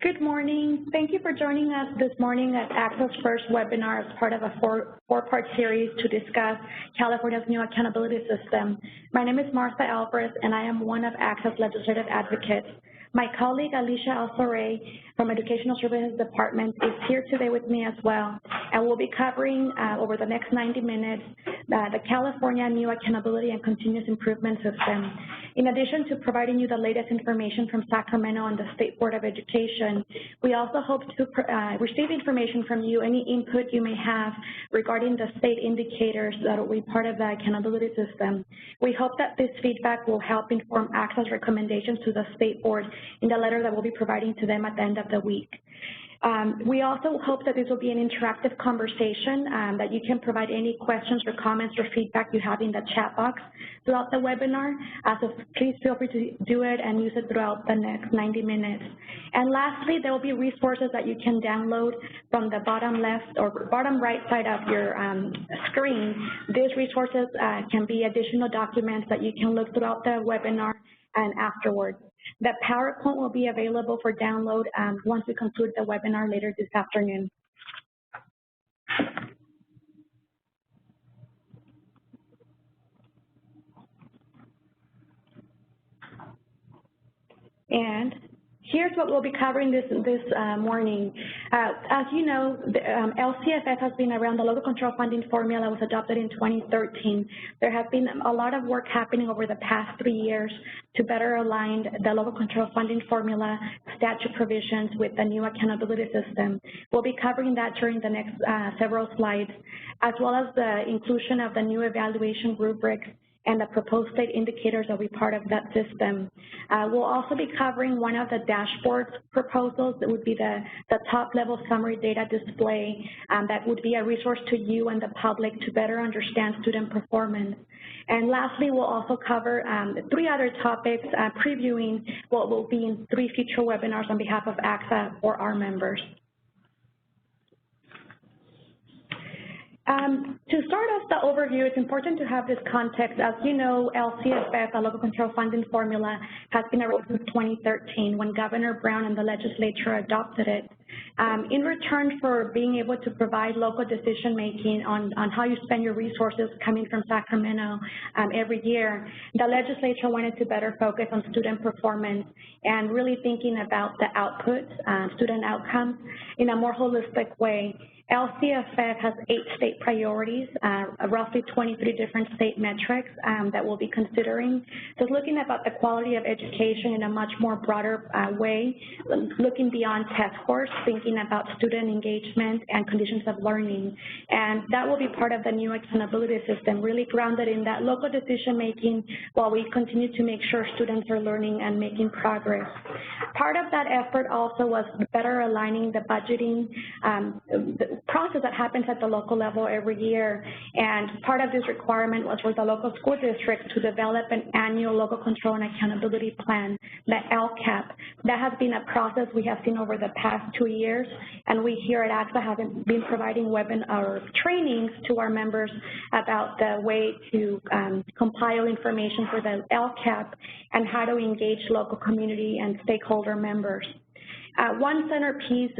Good morning. Thank you for joining us this morning at ACSA's first webinar as part of a four-part series to discuss California's new accountability system. My name is Martha Alvarez, and I am one of ACSA's legislative advocates. My colleague, Alicia Alsoray, from Educational Services Department, is here today with me as well, and we'll be covering over the next 90 minutes the California New Accountability and Continuous Improvement System. In addition to providing you the latest information from Sacramento and the State Board of Education, we also hope to receive information from you, any input you may have regarding the state indicators that will be part of the accountability system. We hope that this feedback will help inform ACSA's recommendations to the State Board in the letter that we'll be providing to them at the end of the week. We also hope that this will be an interactive conversation, that you can provide any questions or comments or feedback you have in the chat box throughout the webinar. So please feel free to do it and use it throughout the next 90 minutes. And lastly, there will be resources that you can download from the bottom left or bottom right side of your screen. These resources can be additional documents that you can look throughout the webinar and afterwards. The PowerPoint will be available for download once we conclude the webinar later this afternoon. And here's what we'll be covering this morning. As you know, the LCFF has been around. The local control funding formula was adopted in 2013. There has been a lot of work happening over the past 3 years to better align the local control funding formula statute provisions with the new accountability system. We'll be covering that during the next several slides, as well as the inclusion of the new evaluation rubrics and the proposed state indicators that will be part of that system. We'll also be covering one of the dashboard proposals that would be the top-level summary data display that would be a resource to you and the public to better understand student performance. And lastly, we'll also cover 3 other topics, previewing what will be in 3 future webinars on behalf of ACSA or our members. To start off the overview, it's important to have this context. As you know, LCFF, the local control funding formula, has been around since 2013 when Governor Brown and the legislature adopted it. In return for being able to provide local decision-making on how you spend your resources coming from Sacramento every year, the legislature wanted to better focus on student performance and really thinking about the outputs, student outcomes, in a more holistic way. LCFF has 8 state priorities, roughly 23 different state metrics that we'll be considering. So looking about the quality of education in a much more broader way, looking beyond test scores, thinking about student engagement and conditions of learning. And that will be part of the new accountability system, really grounded in that local decision-making while we continue to make sure students are learning and making progress. Part of that effort also was better aligning the budgeting process that happens at the local level every year, and part of this requirement was for the local school district to develop an annual local control and accountability plan, the LCAP. That has been a process we have seen over the past 2 years, and we here at ACSA have been providing webinar trainings to our members about the way to compile information for the LCAP and how to engage local community and stakeholder members. One centerpiece,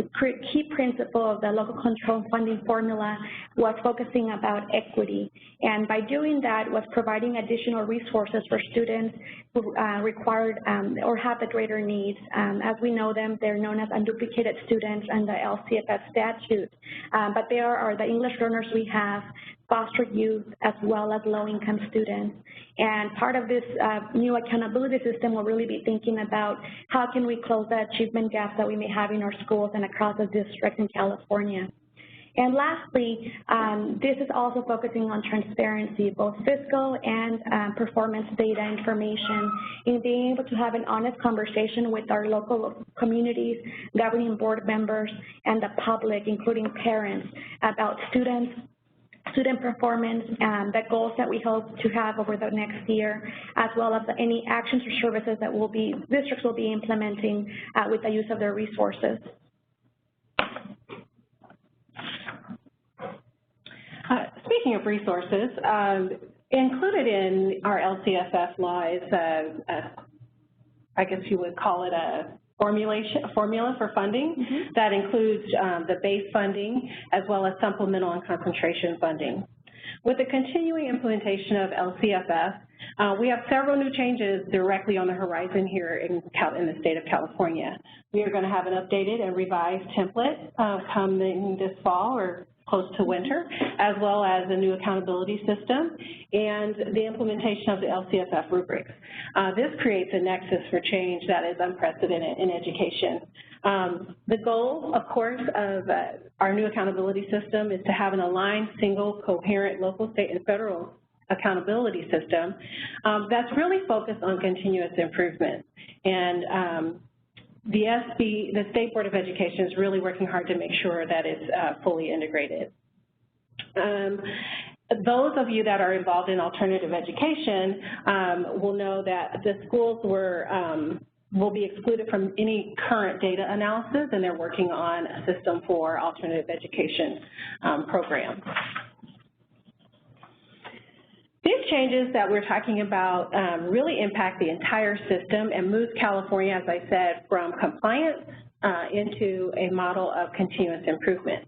key principle of the local control funding formula was focusing about equity, and by doing that was providing additional resources for students who required or have the greater needs. As we know them, they're known as unduplicated students and the LCFF statute, but there are the English learners we have, foster youth, as well as low-income students. And part of this new accountability system will really be thinking about how can we close the achievement gaps that we may have in our schools and across the district in California. And lastly, this is also focusing on transparency, both fiscal and performance data information, in being able to have an honest conversation with our local communities, governing board members, and the public, including parents, about student performance, the goals that we hope to have over the next year, as well as any actions or services that districts will be implementing with the use of their resources. Speaking of resources, included in our LCFF law is I guess you would call it formula for funding that includes the base funding as well as supplemental and concentration funding. With the continuing implementation of LCFF, we have several new changes directly on the horizon here in the state of California. We are going to have an updated and revised template coming this fall or close to winter, as well as a new accountability system and the implementation of the LCFF rubrics. This creates a nexus for change that is unprecedented in education. The goal, of course, of our new accountability system is to have an aligned, single, coherent local, state, and federal accountability system that's really focused on continuous improvement. And the State Board of Education is really working hard to make sure that it's fully integrated. Those of you that are involved in alternative education will know that the schools will be excluded from any current data analysis, and they're working on a system for alternative education programs. These changes that we're talking about really impact the entire system and moves California, as I said, from compliance into a model of continuous improvement.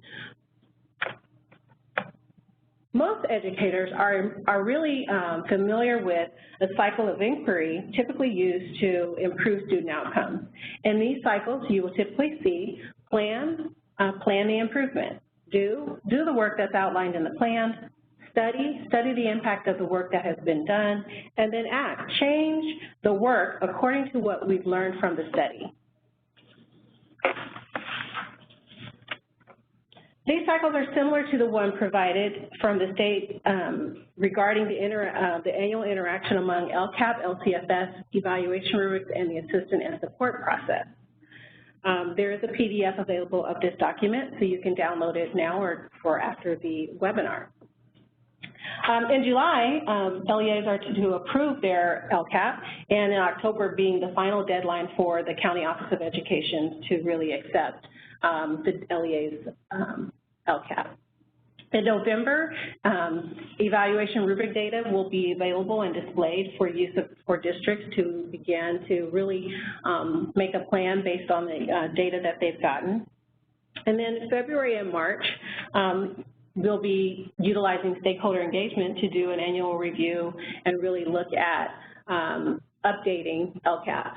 Most educators are really familiar with the cycle of inquiry typically used to improve student outcomes. In these cycles, you will typically see plan the improvement, do the work that's outlined in the plan, study the impact of the work that has been done, and then act, change the work according to what we've learned from the study. These cycles are similar to the one provided from the state regarding the annual interaction among LCAP, LCFS, evaluation rubrics, and the assistant and support process. There is a PDF available of this document, so you can download it now or after the webinar. In July, LEAs are to approve their LCAP, and in October being the final deadline for the County Office of Education to really accept the LEA's LCAP. In November, evaluation rubric data will be available and displayed for use for districts to begin to really make a plan based on the data that they've gotten. And then in February and March, we'll be utilizing stakeholder engagement to do an annual review and really look at updating LCAP.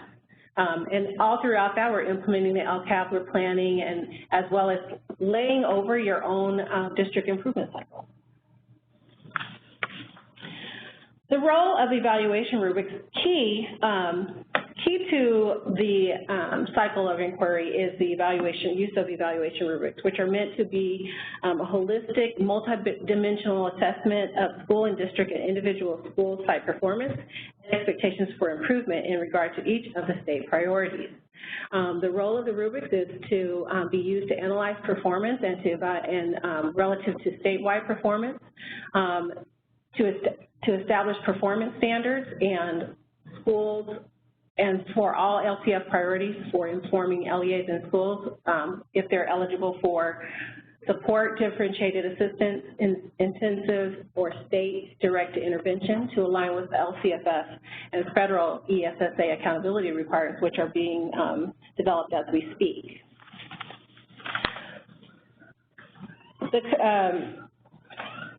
And all throughout that, we're implementing the LCAP, we're planning, and as well as laying over your own district improvement cycle. The role of evaluation rubrics, key to the cycle of inquiry is the use of evaluation rubrics, which are meant to be a holistic, multidimensional assessment of school and district and individual school site performance and expectations for improvement in regard to each of the state priorities. The role of the rubrics is to be used to analyze performance and relative to statewide performance, to establish performance standards and schools, and for all LCF priorities for informing LEAs in schools if they're eligible for support, differentiated assistance, intensive, or state direct intervention to align with the LCFF and federal ESSA accountability requirements, which are being developed as we speak. The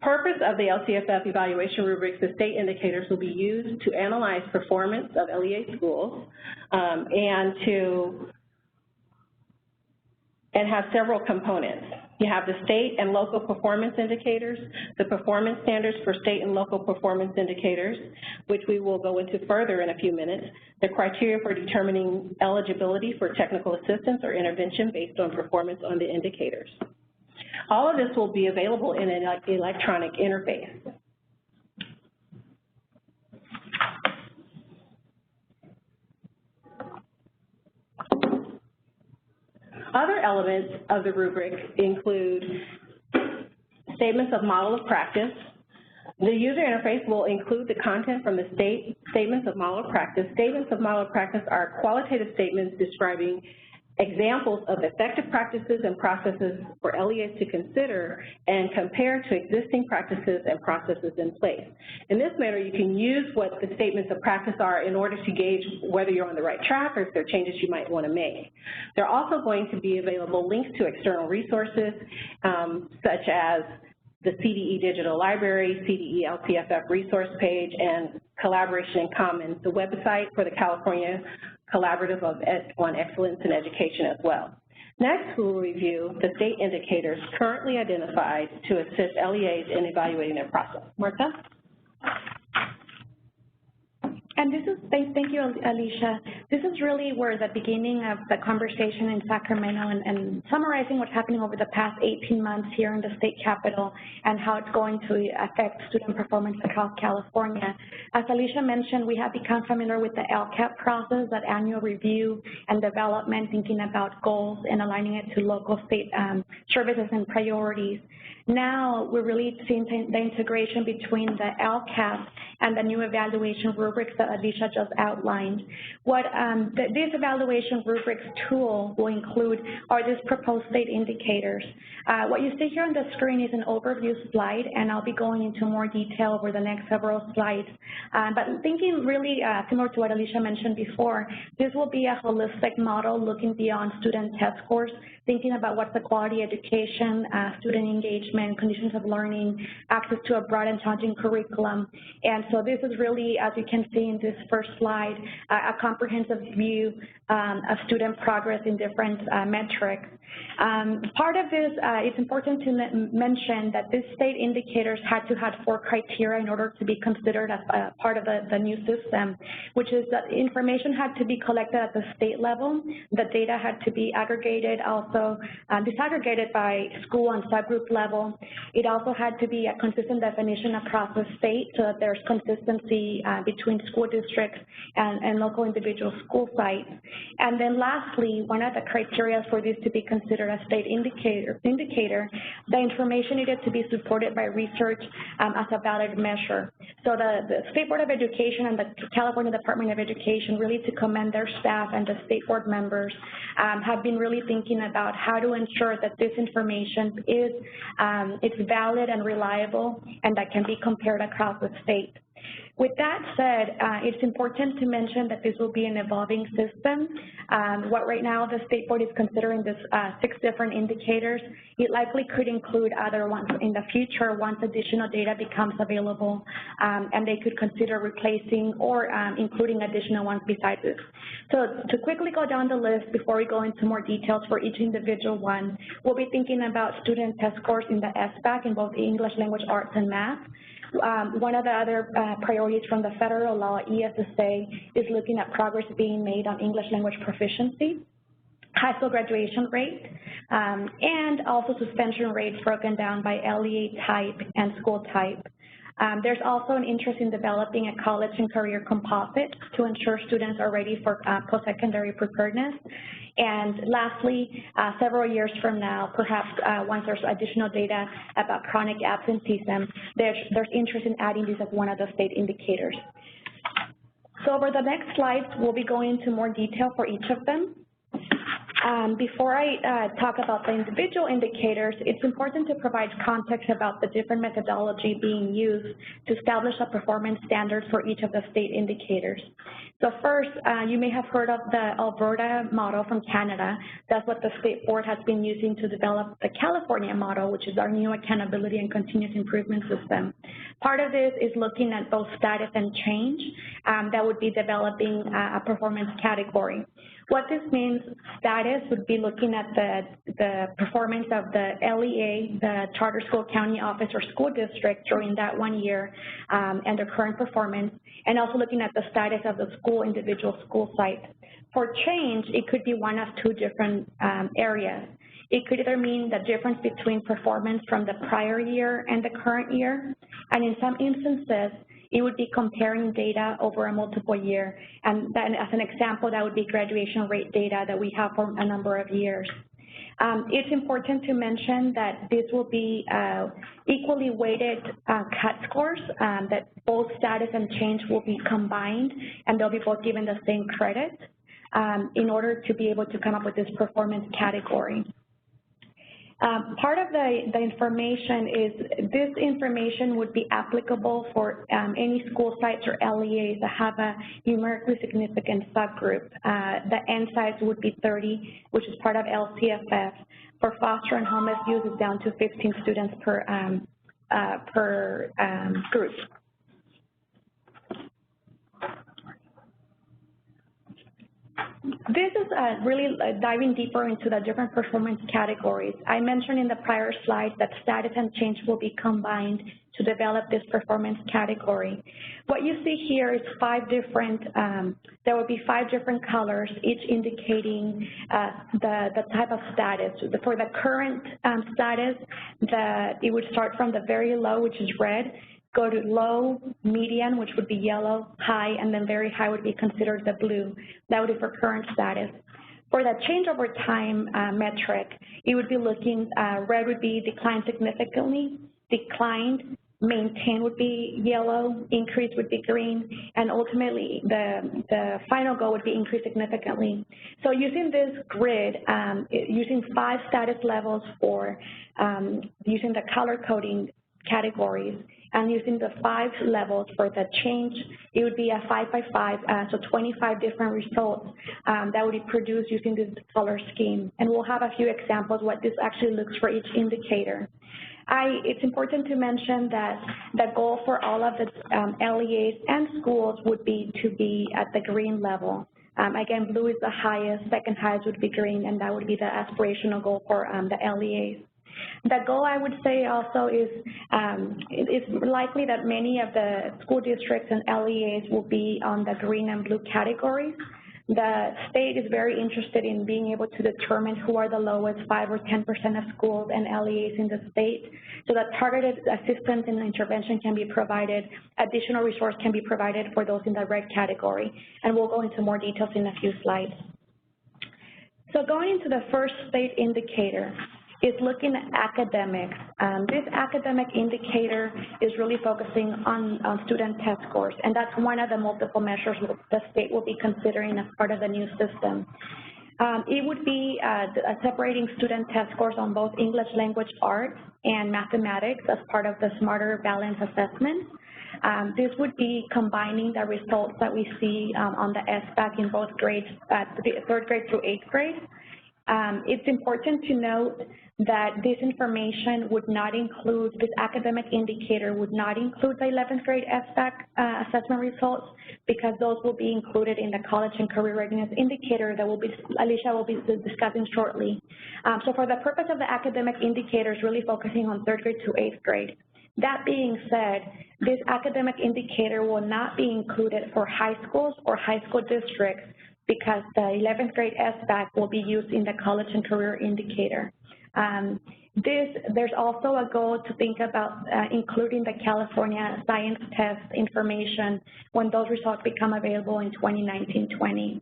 purpose of the LCFF evaluation rubrics, the state indicators will be used to analyze performance of LEA schools and have several components. You have the state and local performance indicators, the performance standards for state and local performance indicators, which we will go into further in a few minutes, the criteria for determining eligibility for technical assistance or intervention based on performance on the indicators. All of this will be available in an electronic interface. Other elements of the rubric include statements of model of practice. The user interface will include the content from the statements of model of practice. Statements of model of practice are qualitative statements describing examples of effective practices and processes for LEAs to consider and compare to existing practices and processes in place. In this manner, you can use what the statements of practice are in order to gauge whether you're on the right track or if there are changes you might want to make. There are also going to be available links to external resources, such as the CDE Digital Library, CDE LCFF resource page, and Collaboration in Commons, the website for the California Collaborative on Excellence in Education as well. Next, we will review the state indicators currently identified to assist LEAs in evaluating their process. Martha? And this is, thank you, Alicia. This is really where the beginning of the conversation in Sacramento and summarizing what's happening over the past 18 months here in the state capitol and how it's going to affect student performance across California. As Alicia mentioned, we have become familiar with the LCAP process, that annual review and development, thinking about goals and aligning it to local state services and priorities. Now we're really seeing the integration between the LCAP and the new evaluation rubrics that Alicia just outlined. What this evaluation rubrics tool will include are these proposed state indicators. What you see here on the screen is an overview slide, and I'll be going into more detail over the next several slides. But thinking really similar to what Alicia mentioned before, this will be a holistic model looking beyond student test scores, thinking about what's the quality education, student engagement, conditions of learning, access to a broad and challenging curriculum. And so this is really, as you can see in this first slide, a comprehensive view of student progress in different metrics. Part of this, it's important to mention that these state indicators had to have 4 criteria in order to be considered as part of the new system, which is that information had to be collected at the state level, the data had to be aggregated, also disaggregated by school and subgroup level. It also had to be a consistent definition across the state so that there's consistency between school districts and local individual school sites. And then lastly, one of the criteria for this to be considered a state indicator, the information needed to be supported by research as a valid measure. So the State Board of Education and the California Department of Education, really to commend their staff and the state board members, have been really thinking about how to ensure that this information is it's valid and reliable and that can be compared across the state. With that said, it's important to mention that this will be an evolving system. What right now the State Board is considering this 6 different indicators. It likely could include other ones in the future once additional data becomes available, and they could consider replacing or including additional ones besides this. So to quickly go down the list before we go into more details for each individual one, we'll be thinking about student test scores in the SBAC in both English, language, arts, and math. One of the other priorities from the federal law, ACSA, is looking at progress being made on English language proficiency, high school graduation rate, and also suspension rates broken down by LEA type and school type. There's also an interest in developing a college and career composite to ensure students are ready for post-secondary preparedness. And lastly, several years from now, perhaps once there's additional data about chronic absenteeism, there's interest in adding this as one of the state indicators. So over the next slides, we'll be going into more detail for each of them. Before I talk about the individual indicators, it's important to provide context about the different methodology being used to establish a performance standard for each of the state indicators. So first, you may have heard of the Alberta model from Canada. That's what the State Board has been using to develop the California model, which is our new accountability and continuous improvement system. Part of this is looking at both status and change. That would be developing a performance category. What this means, status would be looking at the performance of the LEA, the charter school, county office, or school district during that 1 year and their current performance, and also looking at the status of the school, individual school site. For change, it could be one of 2 different areas. It could either mean the difference between performance from the prior year and the current year, and in some instances, it would be comparing data over a multiple year. And then as an example, that would be graduation rate data that we have for a number of years. It's important to mention that this will be equally weighted cut scores, that both status and change will be combined, and they'll be both given the same credit. in order to be able to come up with this performance category. Part of the information is this information would be applicable for any school sites or LEAs that have a numerically significant subgroup. The N size would be 30, which is part of LCFF. For foster and homeless youth, it's down to 15 students per group. This is really diving deeper into the different performance categories. I mentioned in the prior slide that status and change will be combined to develop this performance category. What you see here is there will be 5 different colors, each indicating the type of status. For the current status, it would start from the very low, which is red, go to low, median, which would be yellow, high, and then very high would be considered the blue. That would be for current status. For the change over time metric, it would be looking, red would be declined significantly, declined, maintain would be yellow, increase would be green, and ultimately the final goal would be increase significantly. So using this grid, using 5 status levels for using the color coding categories, and using the 5 levels for the change, it would be a 5 by 5, so 25 different results that would be produced using this color scheme. And we'll have a few examples what this actually looks for each indicator. It's important to mention that the goal for all of the LEAs and schools would be to be at the green level. Again, blue is the highest, second highest would be green, and that would be the aspirational goal for the LEAs. The goal, I would say also, is it's likely that many of the school districts and LEAs will be on the green and blue categories. The state is very interested in being able to determine who are the lowest 5 or 10% of schools and LEAs in the state, so that targeted assistance and intervention can be provided, additional resource can be provided for those in the red category. And we'll go into more details in a few slides. So going into the first state indicator, is looking at academics. This academic indicator is really focusing on student test scores, and that's one of the multiple measures the state will be considering as part of the new system. It would be separating student test scores on both English language arts and mathematics as part of the Smarter Balance Assessment. This would be combining the results that we see on the SBAC in both grades, 3rd grade through 8th grade. It's important to note that this information would not include, this academic indicator would not include the 11th grade SBAC assessment results, because those will be included in the college and career readiness indicator that Alicia will be discussing shortly. So for the purpose of the academic indicators, really focusing on 3rd grade to 8th grade. That being said, this academic indicator will not be included for high schools or high school districts, because the 11th grade SBAC will be used in the college and career indicator. There's also a goal to think about including the California science test information when those results become available in 2019-20.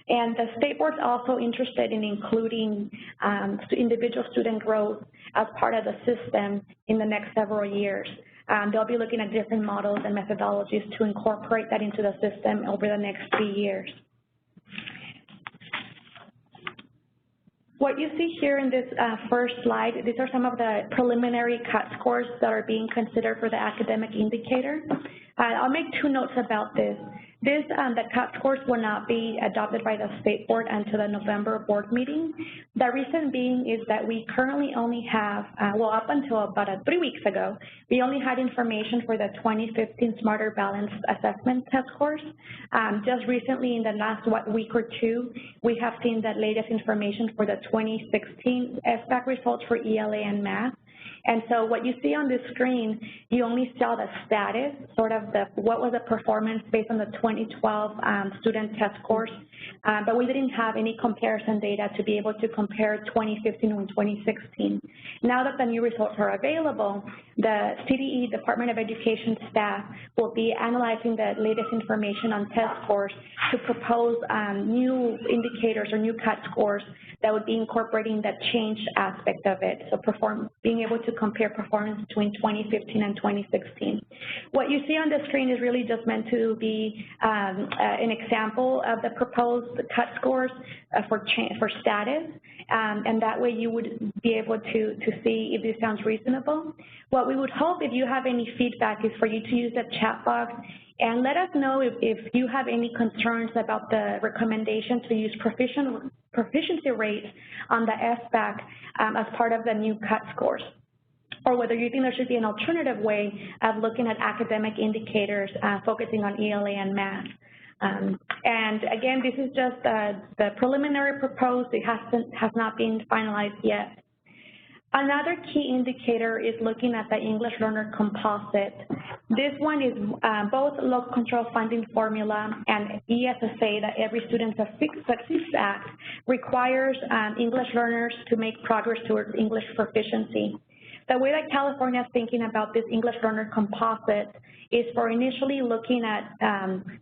And the state board's also interested in including individual student growth as part of the system in the next several years. They'll be looking at different models and methodologies to incorporate that into the system over the next 3 years. What you see here in this first slide, these are some of the preliminary cut scores that are being considered for the academic indicator. I'll make 2 notes about this. The cut scores will not be adopted by the state board until the November board meeting. The reason being is that we currently only have, well, up until about 3 weeks ago, we only had information for the 2015 Smarter Balance Assessment test scores. Just recently, in the last week or 2, we have seen the latest information for the 2016 SBAC results for ELA and math. And so what you see on this screen, you only saw the status, sort of what was the performance based on the 2012 student test scores, but we didn't have any comparison data to be able to compare 2015 and 2016. Now that the new results are available, the CDE, Department of Education staff, will be analyzing the latest information on test scores to propose new indicators or new cut scores that would be incorporating the change aspect of it, so being able to compare performance between 2015 and 2016. What you see on the screen is really just meant to be an example of the proposed cut scores for status, and that way you would be able to see if this sounds reasonable. What we would hope, if you have any feedback, is for you to use the chat box and let us know if you have any concerns about the recommendation to use proficiency rates on the SBAC as part of the new cut scores, or whether you think there should be an alternative way of looking at academic indicators focusing on ELA and math. And again, this is just the preliminary proposed. It has not been finalized yet. Another key indicator is looking at the English learner composite. This one is both local control funding formula and ACSA, that Every Student Succeeds Act, requires English learners to make progress towards English proficiency. The way that California is thinking about this English learner composite is for initially looking at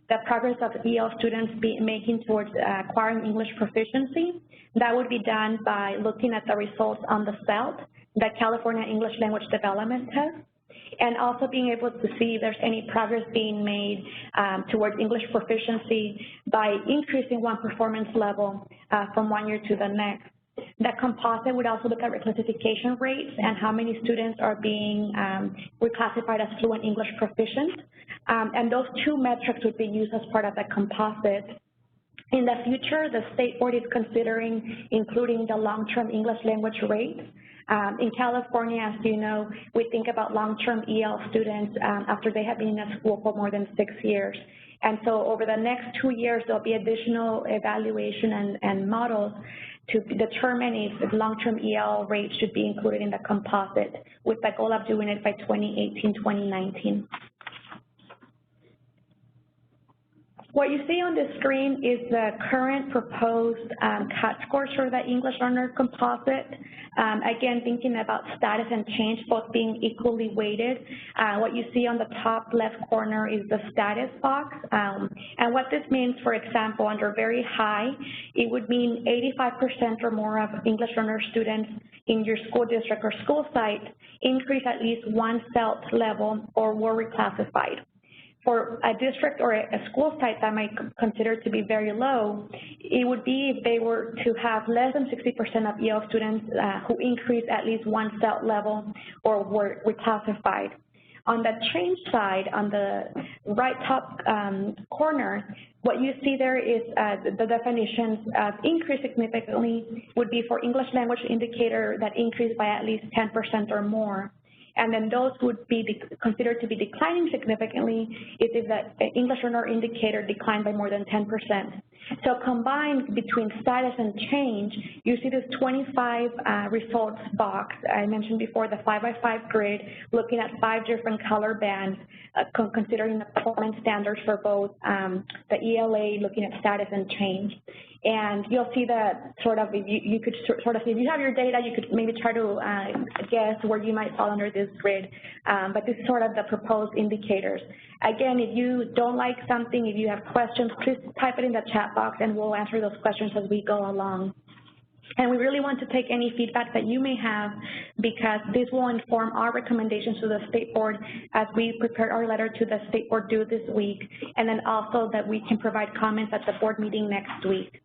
the progress of EL students making towards acquiring English proficiency. That would be done by looking at the results on the CELT, the California English Language Development Test, and also being able to see if there's any progress being made towards English proficiency by increasing one performance level from one year to the next. That composite would also look at reclassification rates and how many students are being reclassified as fluent English proficient. And those two metrics would be used as part of the composite. In the future, the State Board is considering including the long-term English language rate. In California, as you know, we think about long-term EL students after they have been in school for more than 6 years. And so over the next 2 years, there'll be additional evaluation and models to determine if long-term EL rates should be included in the composite, with the goal of doing it by 2018, 2019. What you see on the screen is the current proposed cut scores for the English learner composite. Again, thinking about status and change both being equally weighted. What you see on the top left corner is the status box. And what this means, for example, under very high, it would mean 85% or more of English learner students in your school district or school site increase at least one CELT level or were reclassified. For a district or a school site that might consider to be very low, it would be if they were to have less than 60% of EL students who increased at least one CELT level or were reclassified. On the change side, on the right top corner, what you see there is the definitions of increase significantly would be for English language indicator that increased by at least 10% or more. And then those would be considered to be declining significantly if the English learner indicator declined by more than 10%. So combined between status and change, you see this 25 results box. I mentioned before the 5x5 grid, looking at 5 different color bands, considering the performance standards for both the ELA, looking at status and change. And you'll see that sort of, you could sort of, if you have your data, you could maybe try to guess where you might fall under this grid. But this is sort of the proposed indicators. Again, if you don't like something, if you have questions, please type it in the chat box and we'll answer those questions as we go along. And we really want to take any feedback that you may have, because this will inform our recommendations to the State Board as we prepare our letter to the State Board due this week, and then also that we can provide comments at the board meeting next week.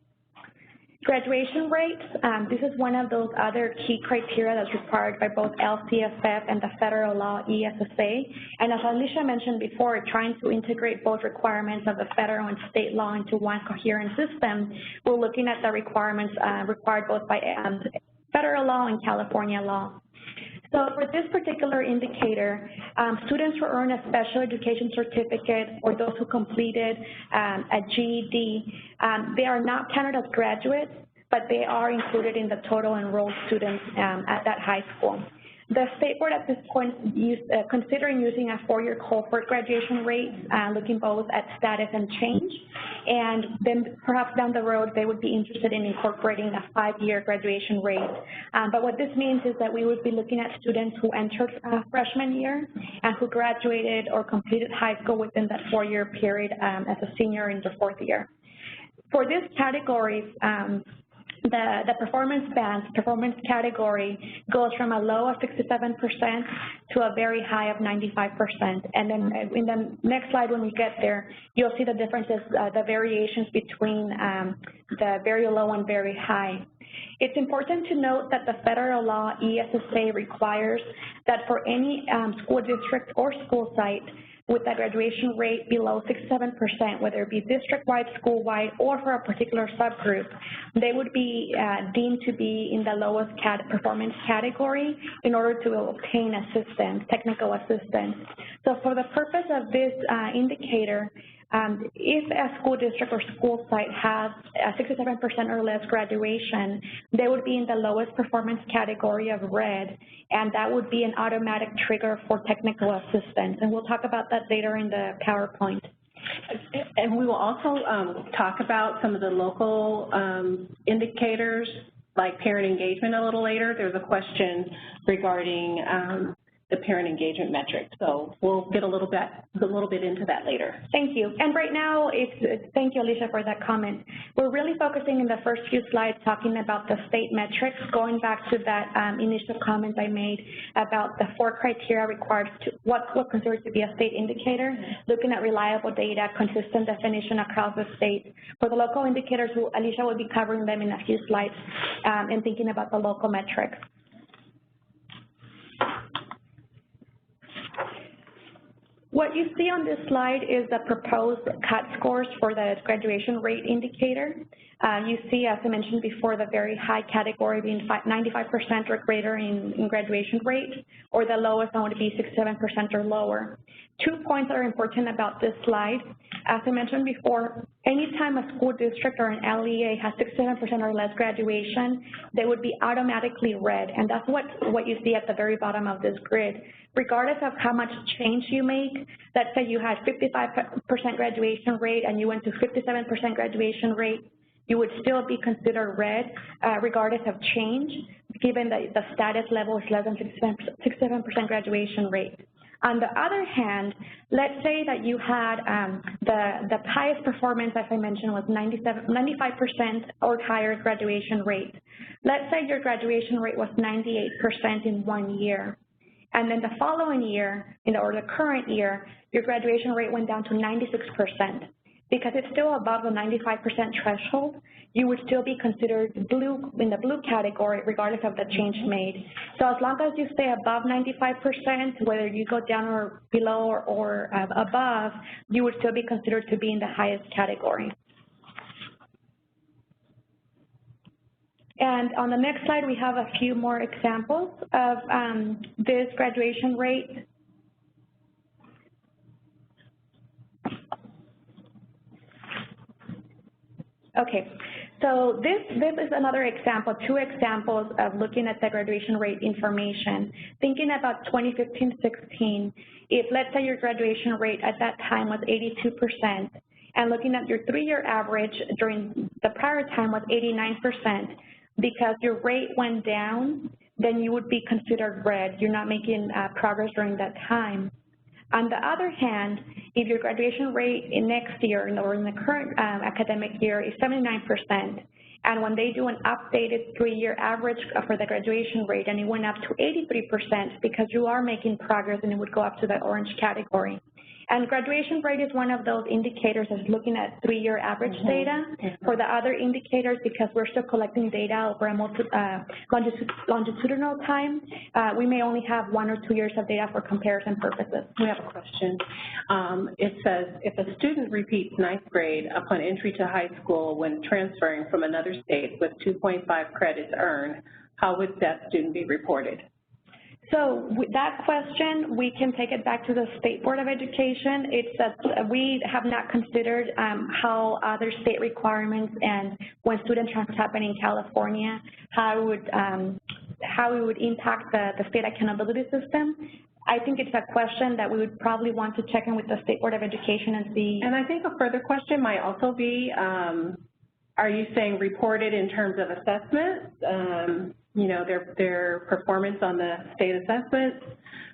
Graduation rates, this is one of those other key criteria that's required by both LCFF and the federal law ACSA. And as Alicia mentioned before, trying to integrate both requirements of the federal and state law into one coherent system, we're looking at the requirements required both by federal law and California law. So for this particular indicator, students who earn a special education certificate or those who completed a GED, they are not counted as graduates, but they are included in the total enrolled students at that high school. The State Board at this point is considering using a 4-year cohort graduation rate, looking both at status and change, and then perhaps down the road they would be interested in incorporating a 5-year graduation rate. But what this means is that we would be looking at students who entered freshman year and who graduated or completed high school within that 4-year period as a senior in the 4th year. For these categories, the performance band, performance category goes from a low of 67% to a very high of 95%. And then in the next slide when we get there, you'll see the differences, the variations between the very low and very high. It's important to note that the federal law ESSA requires that for any school district or school site with a graduation rate below 67%, whether it be district-wide, school-wide, or for a particular subgroup, they would be deemed to be in the lowest performance category in order to obtain assistance, technical assistance. So for the purpose of this indicator, if a school district or school site has a 67% or less graduation, they would be in the lowest performance category of red, and that would be an automatic trigger for technical assistance. And we'll talk about that later in the PowerPoint. And we will also talk about some of the local indicators, like parent engagement a little later. There's a question regarding the parent engagement metric. So we'll get a little bit into that later. Thank you. And right now, thank you, Alicia, for that comment. We're really focusing in the first few slides talking about the state metrics, going back to that initial comment I made about the 4 criteria required to what's considered to be a state indicator, looking at reliable data, consistent definition across the state. For the local indicators, Alicia will be covering them in a few slides and thinking about the local metrics. What you see on this slide is the proposed cut scores for the graduation rate indicator. You see, as I mentioned before, the very high category being 95% or greater in graduation rate, or the lowest one would be 67% or lower. 2 points that are important about this slide. As I mentioned before, anytime a school district or an LEA has 67% or less graduation, they would be automatically red, and that's what you see at the very bottom of this grid. Regardless of how much change you make, let's say you had 55% graduation rate and you went to 57% graduation rate, you would still be considered red regardless of change, given that the status level is less than 67% graduation rate. On the other hand, let's say that you had the highest performance, as I mentioned, was 95% or higher graduation rate. Let's say your graduation rate was 98% in 1 year. And then the following year, or the current year, your graduation rate went down to 96%. Because it's still above the 95% threshold, you would still be considered blue in the blue category regardless of the change made. So as long as you stay above 95%, whether you go down or below or above, you would still be considered to be in the highest category. And on the next slide, we have a few more examples of this graduation rate. Okay, so this is another example, 2 examples of looking at the graduation rate information. Thinking about 2015-16, if let's say your graduation rate at that time was 82%, and looking at your 3-year average during the prior time was 89%, because your rate went down, then you would be considered red. You're not making progress during that time. On the other hand, if your graduation rate in next year or in the current academic year is 79%, and when they do an updated 3-year average for the graduation rate and it went up to 83% because you are making progress, and it would go up to the orange category. And graduation rate is one of those indicators that's looking at 3-year average data. For the other indicators, because we're still collecting data over a longitudinal time, we may only have 1 or 2 years of data for comparison purposes. We have a question. It says, if a student repeats 9th grade upon entry to high school when transferring from another state with 2.5 credits earned, how would that student be reported? So with that question, we can take it back to the State Board of Education. It's that we have not considered how other state requirements and when student transfers happen in California, how it would impact the state accountability system. I think it's a question that we would probably want to check in with the State Board of Education and see. And I think a further question might also be, are you saying reported in terms of assessment? You know, their performance on the state assessments,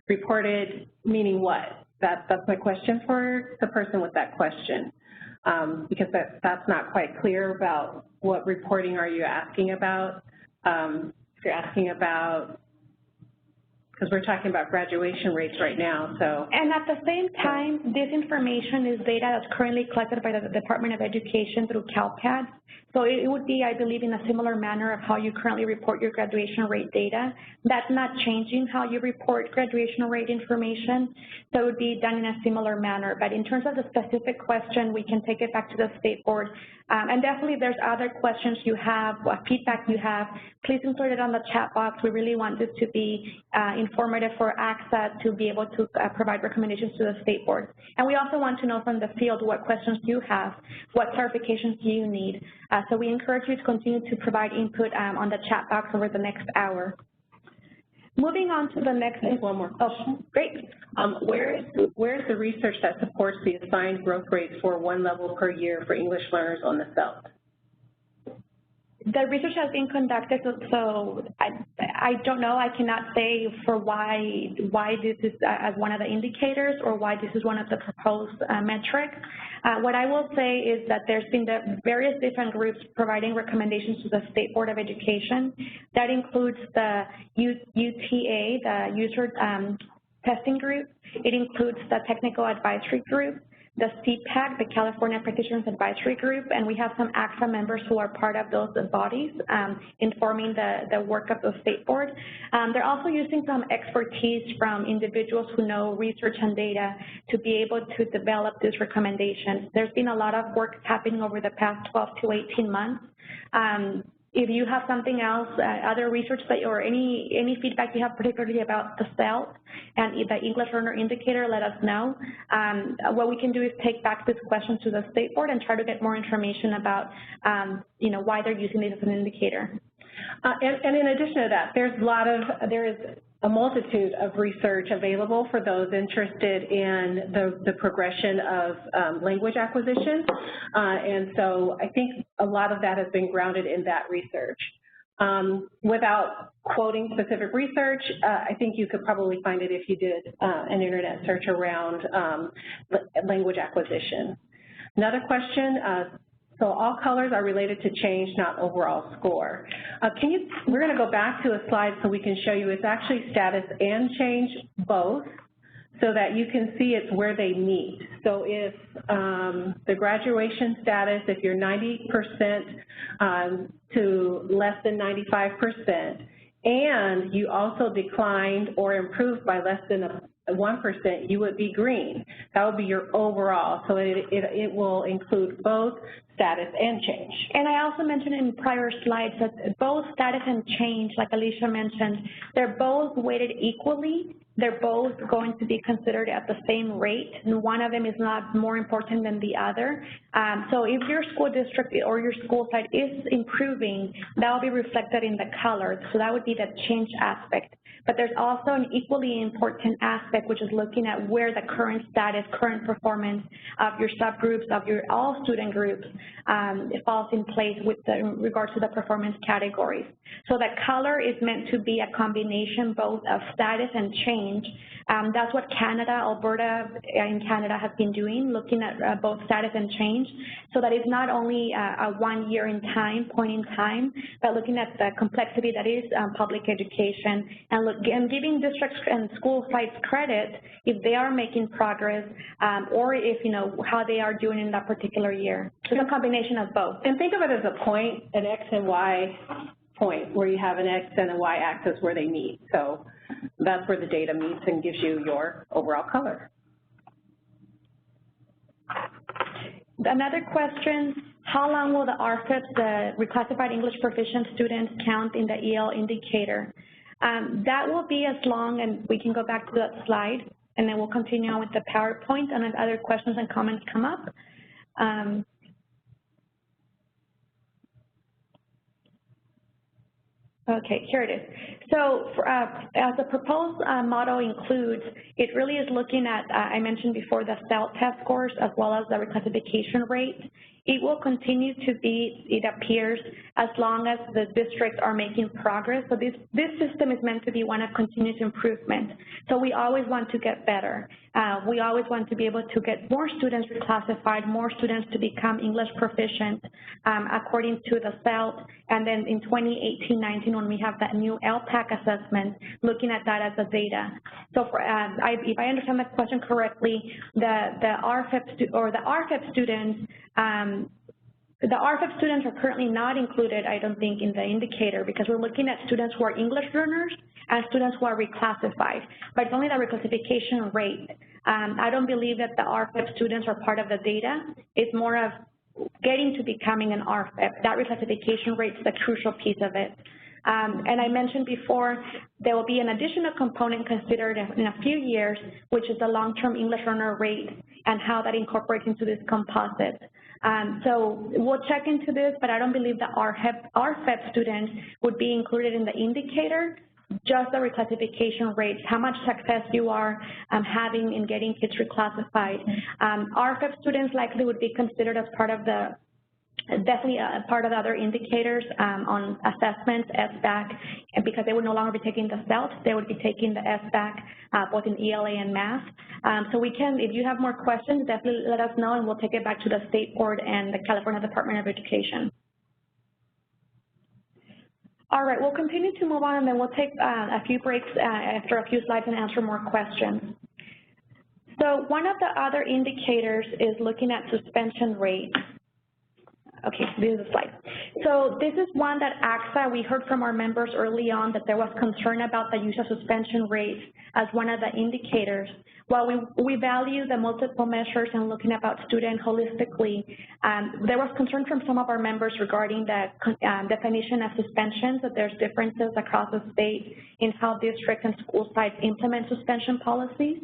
reported meaning what? That's my question for the person with that question. because that's not quite clear about what reporting are you asking about. If you're asking about, because we're talking about graduation rates right now, so. And at the same time, this information is data that's currently collected by the Department of Education through CalPAD. So it would be, I believe, in a similar manner of how you currently report your graduation rate data. That's not changing how you report graduation rate information, so it would be done in a similar manner. But in terms of the specific question, we can take it back to the State Board. And definitely if there's other questions you have, feedback you have, please include it on the chat box. We really want this to be informative for ACSA to be able to provide recommendations to the State Board. And we also want to know from the field what questions you have, what clarifications you need. So we encourage you to continue to provide input on the chat box over the next hour. Moving on to the next. One more question. Oh, great. Where is the research that supports the assigned growth rates for one level per year for English learners on the CELT? The research has been conducted, so I don't know. I cannot say for why this is as one of the indicators or why this is one of the proposed metrics. What I will say is that there's been the various different groups providing recommendations to the State Board of Education. That includes the UTA, the User Testing Group. It includes the Technical Advisory Group, the CPAC, the California Practitioners Advisory Group, and we have some ACSA members who are part of those bodies informing the work of the State Board. They're also using some expertise from individuals who know research and data to be able to develop these recommendations. There's been a lot of work happening over the past 12 to 18 months. If you have something else, other research that, or any feedback you have particularly about the CELT and the English Learner Indicator, let us know. What we can do is take back this question to the State Board and try to get more information about, why they're using it as an indicator. And in addition to that, there is a multitude of research available for those interested in the progression of language acquisition. And so I think a lot of that has been grounded in that research. Without quoting specific research, I think you could probably find it if you did an internet search around language acquisition. Another question, so all colors are related to change, not overall score. We're going to go back to a slide so we can show you it's actually status and change both, so that you can see it's where they meet. So if the graduation status, if you're 90% to less than 95%, and you also declined or improved by less than 1%, you would be green. That would be your overall. So it will include both status and change. And I also mentioned in prior slides that both status and change, like Alicia mentioned, they're both weighted equally. They're both going to be considered at the same rate, and one of them is not more important than the other. So if your school district or your school site is improving, that will be reflected in the color. So that would be the change aspect. But there's also an equally important aspect, which is looking at where the current status, current performance of your subgroups, of your all student groups, it falls in place with regards to the performance categories. So the color is meant to be a combination both of status and change. That's what Canada, Alberta in Canada has been doing, looking at both status and change, so that it's not only a 1 year in time, point in time, but looking at the complexity that is public education and giving districts and school sites credit if they are making progress or if, how they are doing in that particular year. So it's a combination of both. And think of it as a point, an X and Y point, where you have an X and a Y axis where they meet. So that's where the data meets and gives you your overall color. Another question, how long will the RFIPs, the reclassified English proficient students, count in the EL indicator? That will be as long, and we can go back to that slide, and then we'll continue on with the PowerPoint, and if other questions and comments come up. Okay, here it is. So as the proposed model includes, it really is looking at, I mentioned before, the CELT test scores as well as the reclassification rate. it will continue to be, it appears, as long as the districts are making progress. So this system is meant to be one of continuous improvement. So we always want to get better. We always want to be able to get more students reclassified, more students to become English proficient according to the CELT. And then in 2018-19, when we have that new LPAC assessment, looking at that as the data. So for, if I understand the question correctly, the RFEP students, the RFEP students are currently not included, I don't think, in the indicator, because we're looking at students who are English learners and students who are reclassified, but it's only the reclassification rate. I don't believe that the RFEP students are part of the data. It's more of getting to becoming an RFEP. That reclassification rate is the crucial piece of it. And I mentioned before, there will be an additional component considered in a few years, which is the long-term English learner rate and how that incorporates into this composite. So we'll check into this, but I don't believe that RFEP students would be included in the indicator, just the reclassification rates, how much success you are having in getting kids reclassified. RFEP students likely would be considered as part of the definitely a part of the other indicators on assessments, SBAC, and because they would no longer be taking the CELT, they would be taking the SBAC, both in ELA and math. So we can, if you have more questions, definitely let us know, and we'll take it back to the State Board and the California Department of Education. All right, we'll continue to move on, and then we'll take a few breaks after a few slides and answer more questions. So one of the other indicators is looking at suspension rate. Okay, this is the slide. So this is one that ACSA, we heard from our members early on that there was concern about the use of suspension rates as one of the indicators. While we value the multiple measures and looking about student holistically, there was concern from some of our members regarding the definition of suspensions, that there's differences across the state in how districts and school sites implement suspension policies.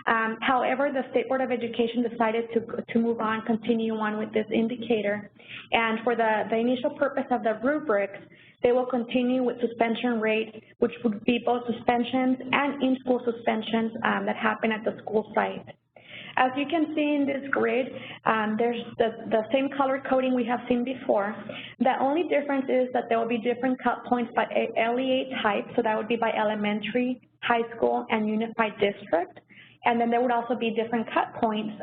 However, the State Board of Education decided to move on, continue on with this indicator. And for the initial purpose of the rubrics, they will continue with suspension rates, which would be both suspensions and in-school suspensions that happen at the school site. As you can see in this grid, there's the same color coding we have seen before. The only difference is that there will be different cut points by LEA type, so that would be by elementary, high school, and unified district. And then there would also be different cut points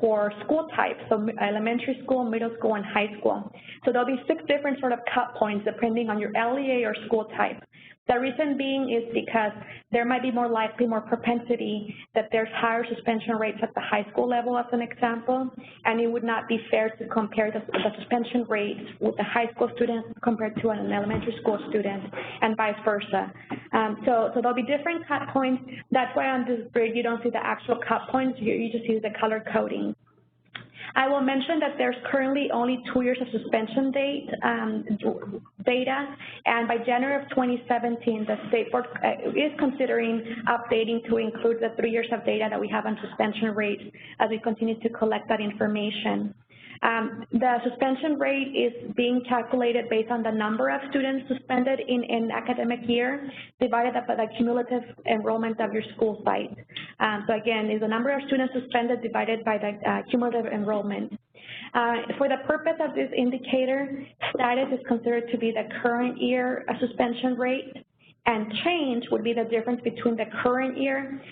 for school types, so elementary school, middle school, and high school. So there'll be 6 different sort of cut points depending on your LEA or school type. The reason being is because there might be more propensity that there's higher suspension rates at the high school level, as an example, and it would not be fair to compare the suspension rates with the high school student compared to an elementary school student, and vice versa. So there'll be different cut points. That's why on this grid you don't see the actual cut points, you just see the color coding. I will mention that there's currently only 2 years of suspension data, and by January of 2017, the State Board is considering updating to include the 3 years of data that we have on suspension rates as we continue to collect that information. The suspension rate is being calculated based on the number of students suspended in an academic year divided by the cumulative enrollment of your school site. So again, is the number of students suspended divided by the cumulative enrollment. For the purpose of this indicator, status is considered to be the current year suspension rate, and change would be the difference between the current year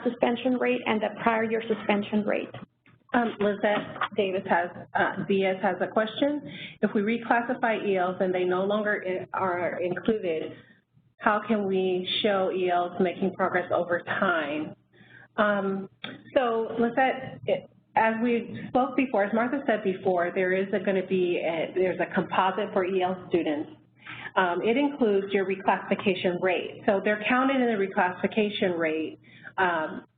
suspension rate and the prior year suspension rate. Lizette Diaz has a question. If we reclassify ELs and they no longer are included, how can we show ELs making progress over time? So Lizette, as we spoke before, as Martha said before, there is going to be there's a composite for EL students. It includes your reclassification rate. So they're counted in the reclassification rate,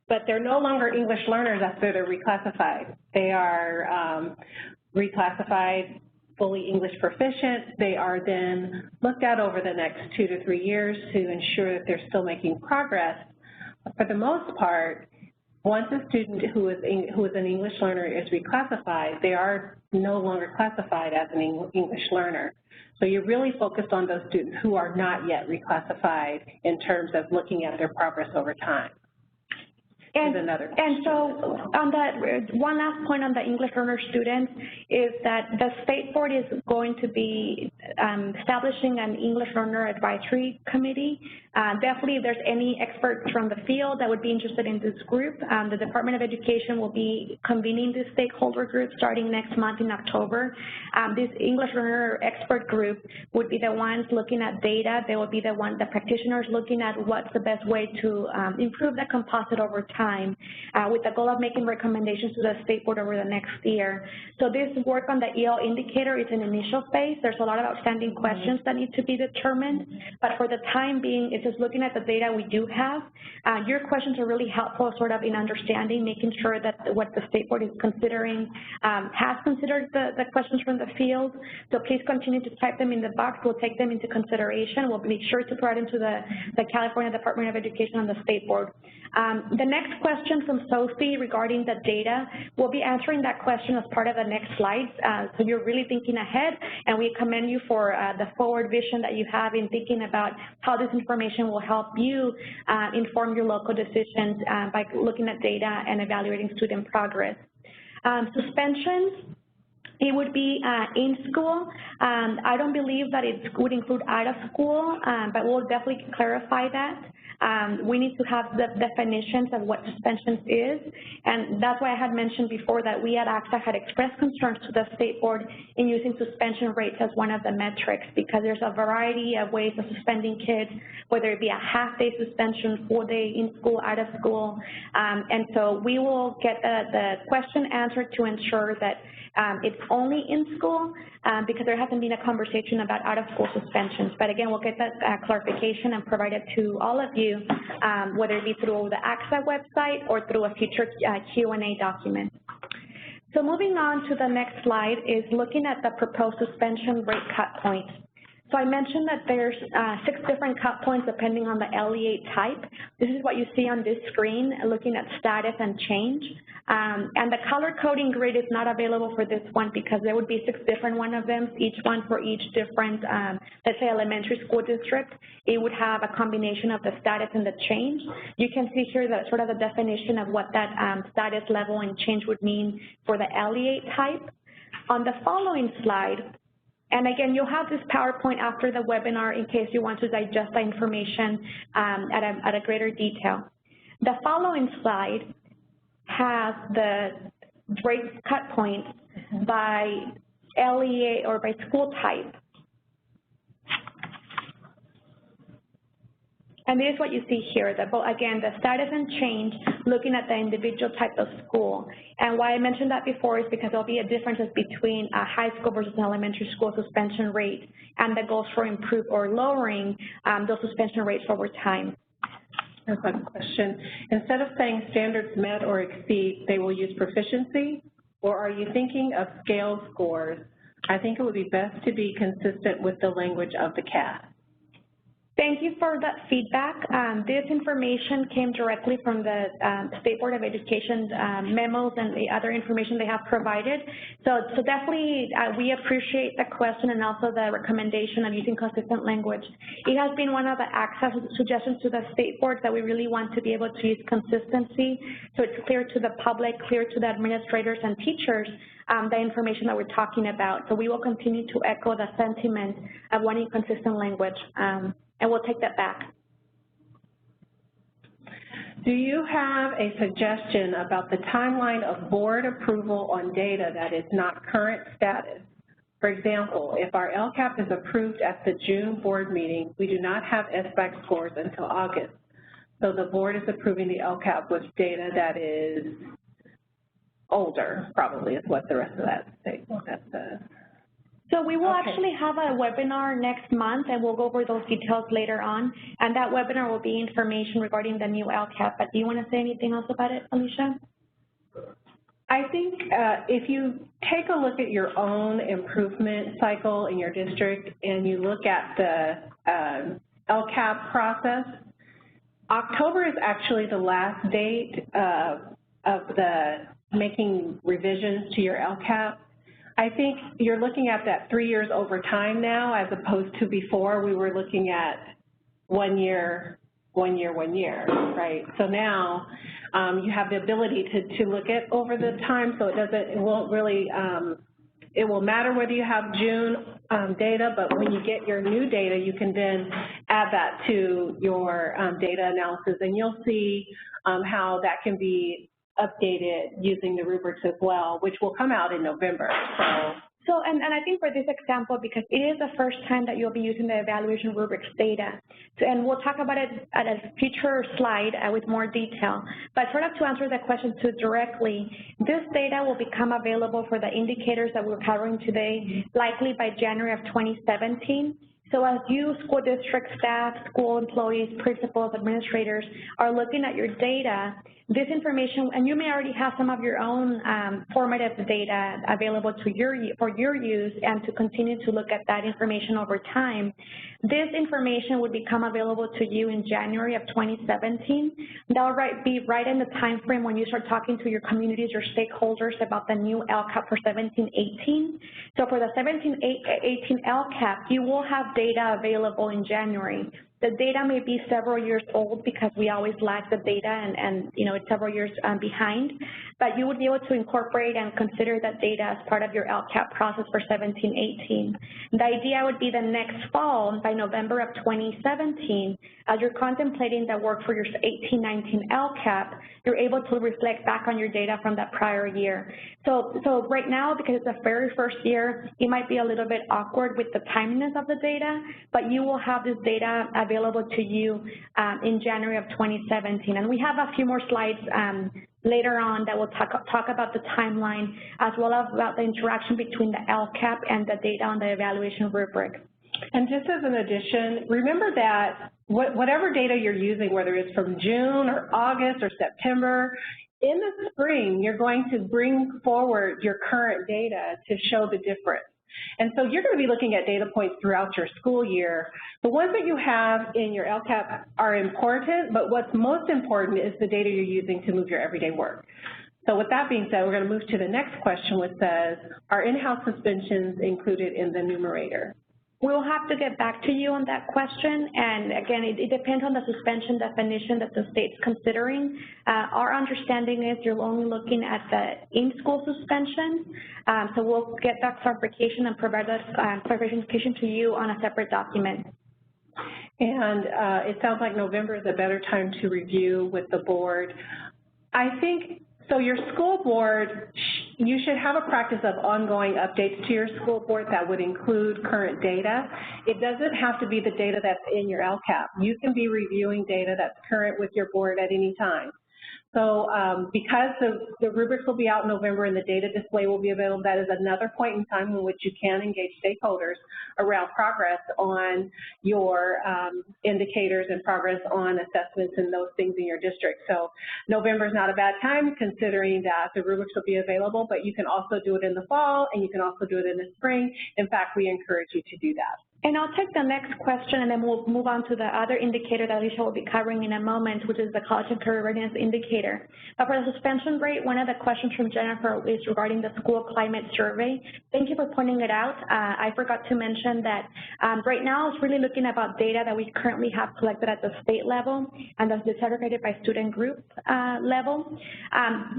but they're no longer English learners after they're reclassified. They are reclassified fully English proficient. They are then looked at over the next 2 to 3 years to ensure that they're still making progress. For the most part, once a student who is an English learner is reclassified, they are no longer classified as an English learner. So you're really focused on those students who are not yet reclassified in terms of looking at their progress over time. is another question. And so on that, one last point on the English learner students is that the State Board is going to be establishing an English learner advisory committee. Definitely if there's any experts from the field that would be interested in this group, the Department of Education will be convening this stakeholder group starting next month in October. This English learner expert group would be the ones looking at data. They will be the practitioners looking at what's the best way to improve the composite over time, with the goal of making recommendations to the State Board over the next year. So this work on the EL indicator is an initial phase. There's a lot of outstanding questions that need to be determined, but for the time being, it's just looking at the data we do have. Your questions are really helpful sort of in understanding, making sure that what the State Board is considering has considered the questions from the field. So please continue to type them in the box. We'll take them into consideration. We'll make sure to provide them to the California Department of Education and the State Board. The next question from Sophie regarding the data, we'll be answering that question as part of the next slides. So you're really thinking ahead, and we commend you for the forward vision that you have in thinking about how this information will help you inform your local decisions by looking at data and evaluating student progress. Suspensions. It would be in school. I don't believe that it would include out of school, but we'll definitely clarify that. We need to have the definitions of what suspensions is, and that's why I had mentioned before that we at ACSA had expressed concerns to the State Board in using suspension rates as one of the metrics, because there's a variety of ways of suspending kids, whether it be a half-day suspension, full-day in school, out of school, and so we will get the question answered to ensure that it's only in school, because there hasn't been a conversation about out-of-school suspensions. But again, we'll get that clarification and provide it to all of you, whether it be through the ACSA website or through a future Q&A document. So moving on to the next slide is looking at the proposed suspension rate cut points. So I mentioned that there's 6 different cut points depending on the LEA type. This is what you see on this screen, looking at status and change. And the color coding grid is not available for this one because there would be 6 different one of them, each one for each different, let's say, elementary school district. It would have a combination of the status and the change. You can see here that sort of the definition of what that status level and change would mean for the LEA type. On the following slide, and again, you'll have this PowerPoint after the webinar in case you want to digest the information at a greater detail. The following slide has the rate cut points by LEA or by school type. And this is what you see here, again, the status and change, looking at the individual type of school. And why I mentioned that before is because there'll be a difference between a high school versus an elementary school suspension rate and the goals for improve or lowering those suspension rates over time. That's a question. Instead of saying standards met or exceed, they will use proficiency, or are you thinking of scale scores? I think it would be best to be consistent with the language of the CAS. Thank you for that feedback. This information came directly from the State Board of Education memos and the other information they have provided. So definitely we appreciate the question and also the recommendation of using consistent language. It has been one of the ACSA suggestions to the State Board that we really want to be able to use consistency so it's clear to the public, clear to the administrators and teachers the information that we're talking about. So we will continue to echo the sentiment of wanting consistent language. And we'll take that back. Do you have a suggestion about the timeline of board approval on data that is not current status? For example, if our LCAP is approved at the June board meeting, we do not have SBAC scores until August. So the board is approving the LCAP with data that is older, probably is what the rest of that statement says. So we will actually have a webinar next month, and we'll go over those details later on. And that webinar will be information regarding the new LCAP. But do you want to say anything else about it, Alicia? I think if you take a look at your own improvement cycle in your district and you look at the LCAP process, October is actually the last date of the making revisions to your LCAP. I think you're looking at that 3 years over time now, as opposed to before we were looking at 1 year, 1 year, 1 year, right? So now You have the ability to look at over the time, so it won't really, it will matter whether you have June data, but when you get your new data, you can then add that to your data analysis, and you'll see how that can be updated using the rubrics as well, which will come out in November. So, and I think for this example, because it is the first time that you'll be using the evaluation rubrics data, and we'll talk about it at a future slide with more detail, but sort of to answer that question too directly, this data will become available for the indicators that we're covering today, likely by January of 2017. So as you, school district staff, school employees, principals, administrators, are looking at your data, this information, and you may already have some of your own formative data available for your use and to continue to look at that information over time. This information would become available to you in January of 2017. That will be right in the time frame when you start talking to your communities, your stakeholders about the new LCAP for 17-18. So for the 17-18 LCAP, you will have data available in January. The data may be several years old because we always lag the data and you know, it's several years behind, but you would be able to incorporate and consider that data as part of your LCAP process for 17-18. The idea would be the next fall, by November of 2017, as you're contemplating the work for your 18-19 LCAP, you're able to reflect back on your data from that prior year. So right now, because it's the very first year, it might be a little bit awkward with the timeliness of the data, but you will have this data available to you in January of 2017. And we have a few more slides later on that will talk about the timeline as well as about the interaction between the LCAP and the data on the evaluation rubric. And just as an addition, remember that whatever data you're using, whether it's from June or August or September, in the spring, you're going to bring forward your current data to show the difference. And so you're going to be looking at data points throughout your school year. The ones that you have in your LCAP are important, but what's most important is the data you're using to move your everyday work. So with that being said, we're going to move to the next question, which says, are in-house suspensions included in the numerator? We'll have to get back to you on that question, and again, it depends on the suspension definition that the state's considering. Our understanding is you're only looking at the in-school suspension, so we'll get that clarification and provide that clarification to you on a separate document. And it sounds like November is a better time to review with the board. I think, so your school board, you should have a practice of ongoing updates to your school board that would include current data. It doesn't have to be the data that's in your LCAP. You can be reviewing data that's current with your board at any time. So because the rubrics will be out in November and the data display will be available, that is another point in time in which you can engage stakeholders around progress on your indicators and progress on assessments and those things in your district. So November is not a bad time considering that the rubrics will be available, but you can also do it in the fall and you can also do it in the spring. In fact, we encourage you to do that. And I'll take the next question, and then we'll move on to the other indicator that Alicia will be covering in a moment, which is the college and career readiness indicator. But for the suspension rate, one of the questions from Jennifer is regarding the school climate survey. Thank you for pointing it out. I forgot to mention that right now it's really looking about data that we currently have collected at the state level and that's disaggregated by student group level.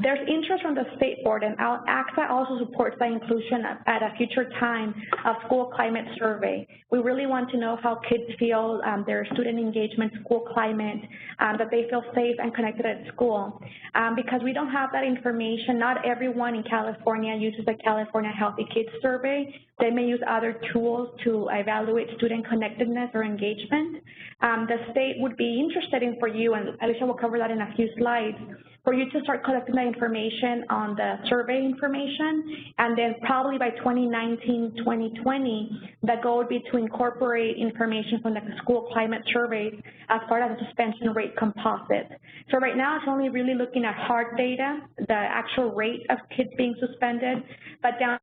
There's interest from the state board, and ACSA also supports the inclusion at a future time of school climate survey. We really want to know how kids feel, their student engagement, school climate, that they feel safe and connected at school. Because we don't have that information, not everyone in California uses the California Healthy Kids Survey. They may use other tools to evaluate student connectedness or engagement. The state would be interested in for you, and Alicia will cover that in a few slides, for you to start collecting that information on the survey information, and then probably by 2019, 2020, the goal would be to incorporate information from the school climate surveys as part of the suspension rate composite. So right now, it's only really looking at hard data, the actual rate of kids being suspended, but down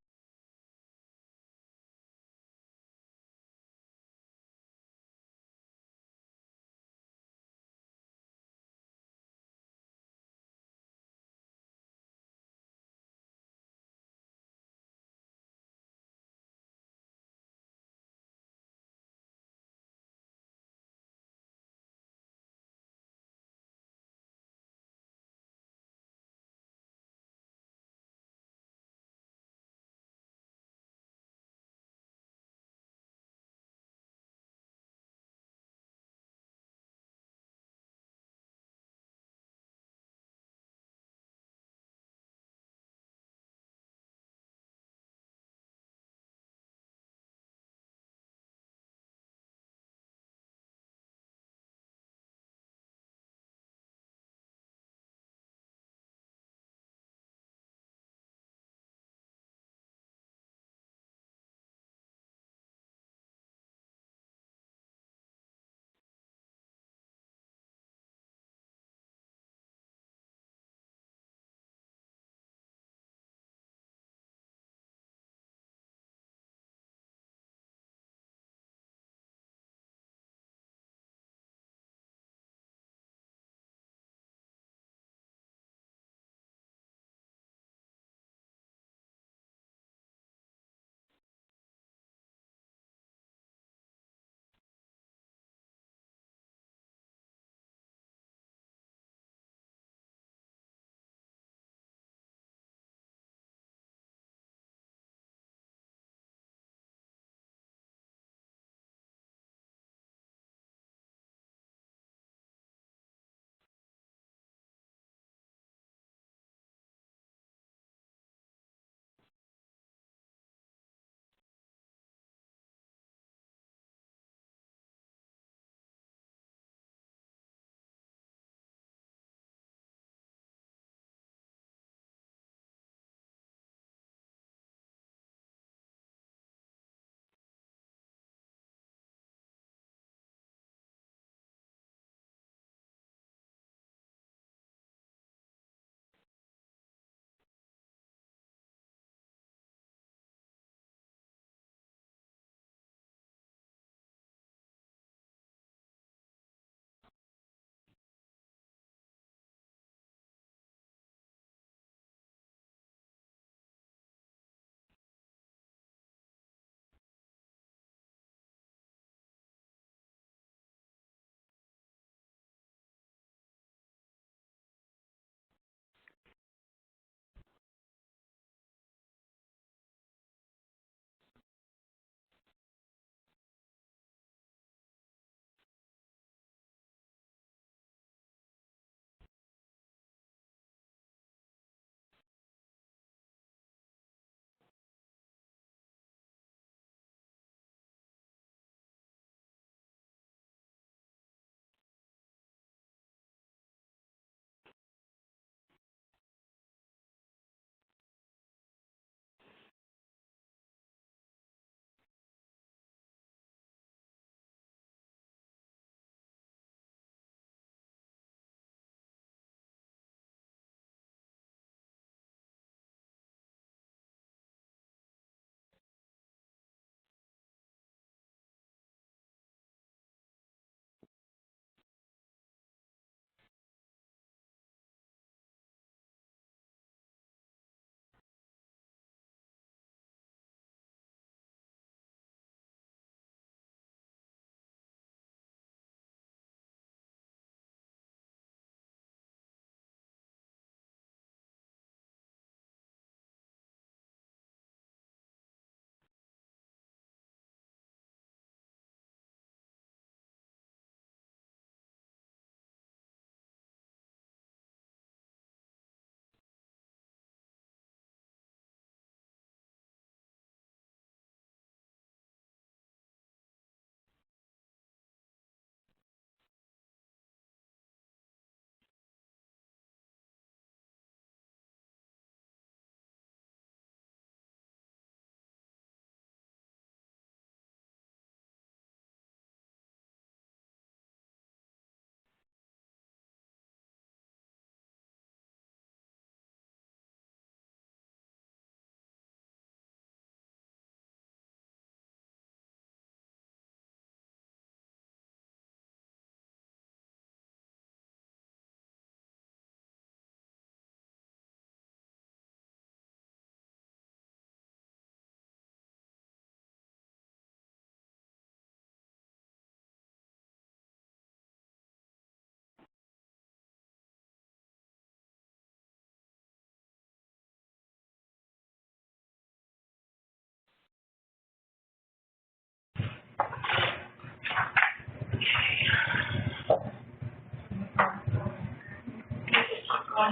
Yes.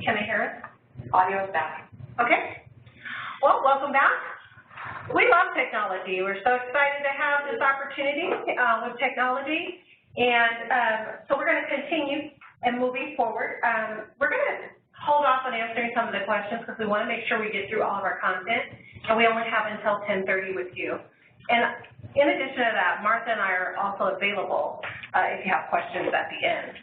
Can they hear us? Audio is back. Okay. Well, welcome back. We love technology. We're so excited to have this opportunity with technology. And so we're going to continue and moving forward. We're going to hold off on answering some of the questions because we want to make sure we get through all of our content. And we only have until 10:30 with you. And in addition to that, Martha and I are also available if you have questions at the end.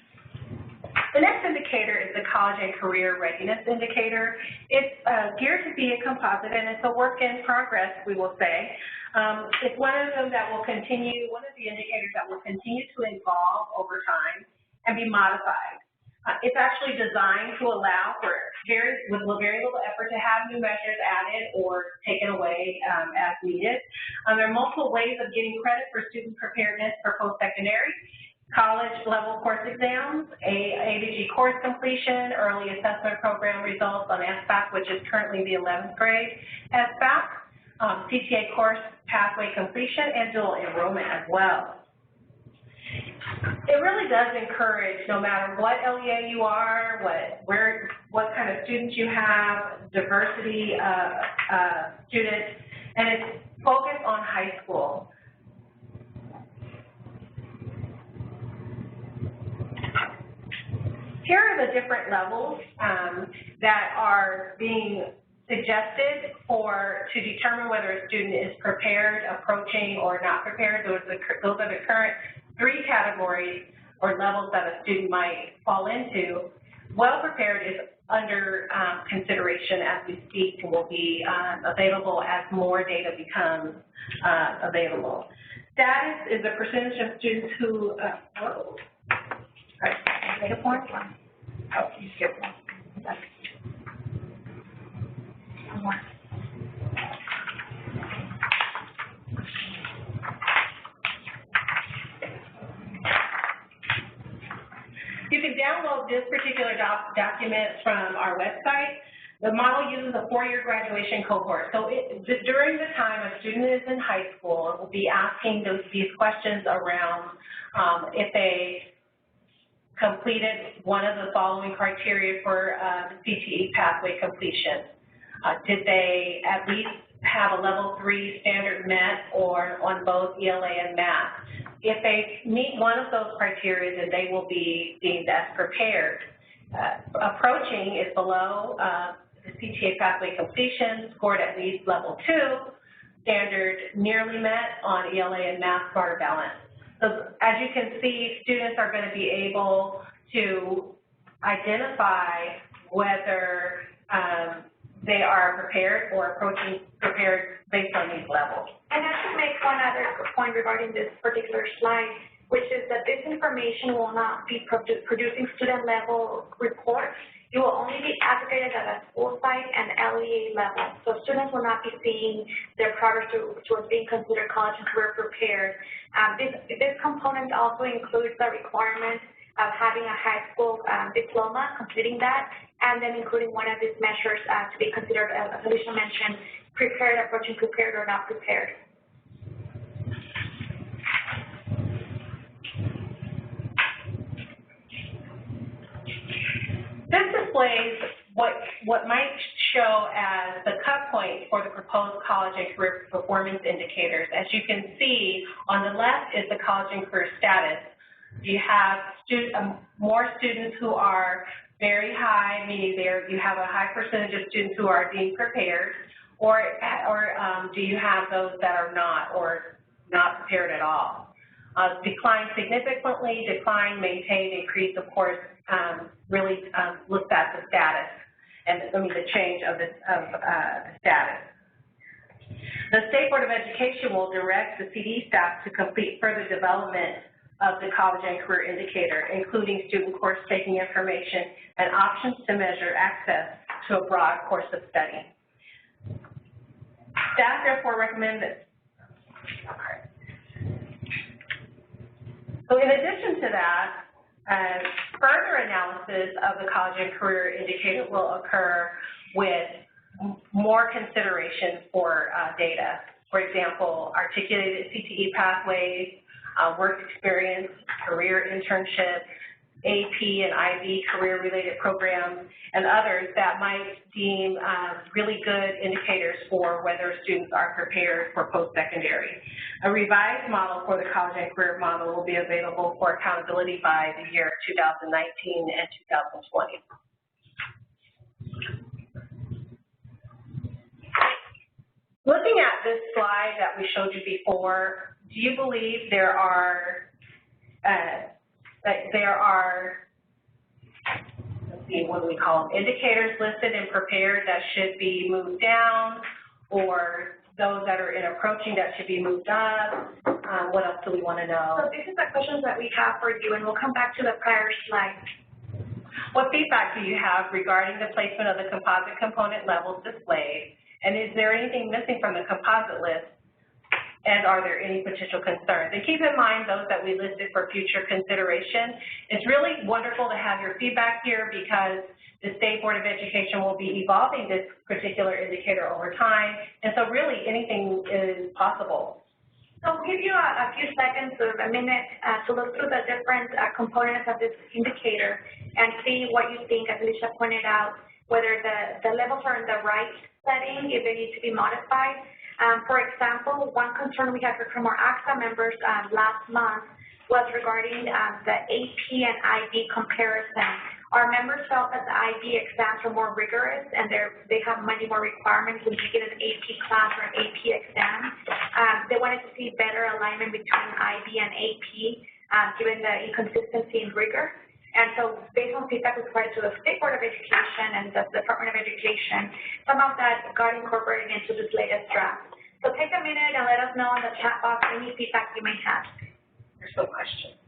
The next indicator is the College and Career Readiness Indicator. It's geared to be a composite, and it's a work in progress, we will say. It's one of them that will continue, one of the indicators that will continue to evolve over time and be modified. It's actually designed to allow for with very little effort to have new measures added or taken away as needed. There are multiple ways of getting credit for student preparedness for post-secondary. College level course exams, A to G course completion, early assessment program results on SBAC, which is currently the 11th grade SBAC, CTA course pathway completion, and dual enrollment as well. It really does encourage, no matter what LEA you are, what kind of students you have, diversity of students, and it's focused on high school. Here are the different levels that are being suggested to determine whether a student is prepared, approaching, or not prepared. Those are the current 3 categories or levels that a student might fall into. Well prepared is under consideration as we speak and will be available as more data becomes available. Status is the percentage of students who, make a point? Oh, you skipped one. One more. You can download this particular document from our website. The model uses a 4-year graduation cohort. So during the time a student is in high school, it will be asking these questions around if they completed one of the following criteria for the CTE pathway completion. Did they at least have a level 3 standard met or on both ELA and math? If they meet one of those criteria, then they will be deemed as prepared. Approaching is below the CTA pathway completion, scored at least level 2, standard nearly met on ELA and math, smarter balance. So as you can see, students are going to be able to identify whether they are prepared or approaching prepared based on these levels. And I should make one other point regarding this particular slide, which is that this information will not be producing student-level reports. It will only be aggregated at a school site and LEA level. So students will not be seeing their progress towards being considered college and career prepared. This component also includes the requirement of having a high school diploma, completing that, and then including one of these measures to be considered, as Alicia mentioned, prepared, approaching prepared, or not prepared. This displays what might show as the cut point for the proposed college and career performance indicators. As you can see, on the left is the college and career status. You have more students who are very high, meaning you have a high percentage of students who are being prepared, or do you have those that are not or not prepared at all? Decline significantly, decline, maintain, increase, of course, really looks at the status and the change of the status. The State Board of Education will direct the CD staff to complete further development of the college and career indicator, including student course taking information and options to measure access to a broad course of study. Staff therefore recommend that. So in addition to that, Further analysis of the college and career indicator will occur with more consideration for data. For example, articulated CTE pathways, work experience, career internship, AP and IB career-related programs, and others that might deem really good indicators for whether students are prepared for post-secondary. A revised model for the college and career model will be available for accountability by the year 2019 and 2020. Looking at this slide that we showed you before, do you believe there are let's see, what do we call them, indicators listed and prepared that should be moved down, or those that are in approaching that should be moved up? What else do we want to know? So these are the questions that we have for you, and we'll come back to the prior slide. What feedback do you have regarding the placement of the composite component levels displayed? And is there anything missing from the composite list? And are there any potential concerns? And keep in mind those that we listed for future consideration. It's really wonderful to have your feedback here because the State Board of Education will be evolving this particular indicator over time. And so really anything is possible. So we'll give you a few seconds or a minute to look through the different components of this indicator and see what you think, as Alicia pointed out, whether the levels are in the right setting, if they need to be modified. For example, one concern we had from our ACSA members last month was regarding the AP and IB comparison. Our members felt that the IB exams are more rigorous and they have many more requirements when you get an AP class or an AP exam. They wanted to see better alignment between IB and AP given the inconsistency in rigor. And so based on feedback we provided to the State Board of Education and the Department of Education, some of that got incorporated into this latest draft. So take a minute and let us know in the chat box any feedback you may have. There's no question.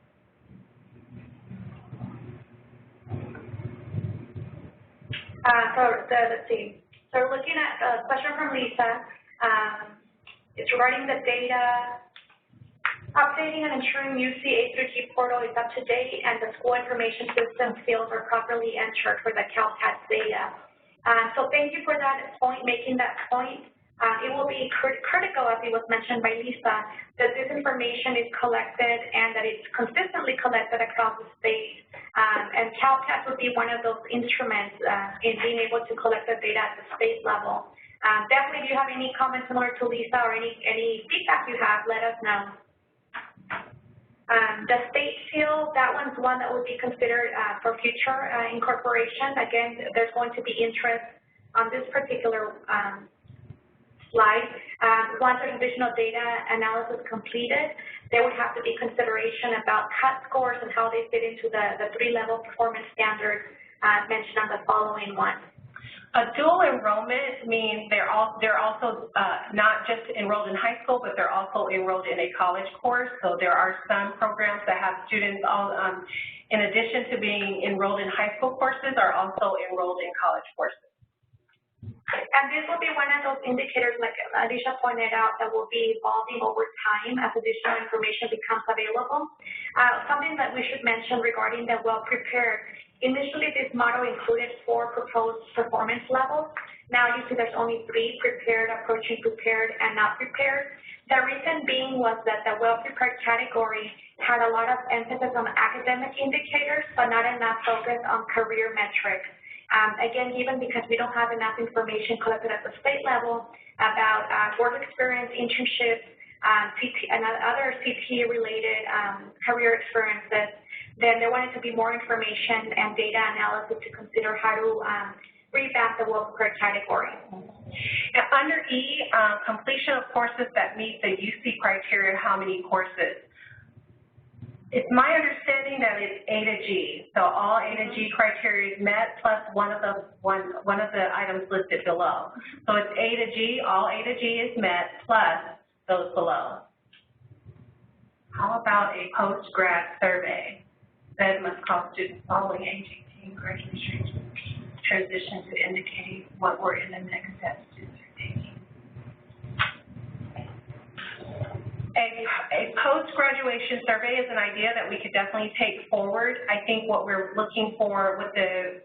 Let's see. So we're looking at a question from Lisa. It's regarding the data. Updating and ensuring UC A3G portal is up to date and the school information system fields are properly entered for the CalPATS data. So thank you for that point, making that point. It will be critical, as it was mentioned by Lisa, that this information is collected and that it's consistently collected across the state. And CalPATS would be one of those instruments in being able to collect the data at the state level. Definitely, if you have any comments similar to Lisa or any feedback you have, let us know. The state seal, that one's one that would be considered for future incorporation. Again, there's going to be interest on this particular slide. Once there's additional data analysis completed, there would have to be consideration about cut scores and how they fit into the three-level performance standards mentioned on the following one. A dual enrollment means they're also not just enrolled in high school, but they're also enrolled in a college course. So there are some programs that have students, in addition to being enrolled in high school courses, are also enrolled in college courses. And this will be one of those indicators, like Alicia pointed out, that will be evolving over time as additional information becomes available. Something that we should mention regarding the well-prepared. Initially, this model included 4 proposed performance levels. Now you see there's only 3, prepared, approaching prepared, and not prepared. The reason being was that the well-prepared category had a lot of emphasis on academic indicators, but not enough focus on career metrics. Again, even because we don't have enough information collected at the state level about work experience, internships, and other CTE-related career experiences, then there wanted to be more information and data analysis to consider how to revamp the well-prepared category. Now, under E, completion of courses that meet the UC criteria, how many courses? It's my understanding that it's A to G, so all A to G criteria is met plus one of the items listed below. So it's A to G, all A to G is met plus those below. How about a post-grad survey? That must call students following age 18 graduation transition to indicating what were in the next steps students are taking. A post-graduation survey is an idea that we could definitely take forward. I think what we're looking for, what the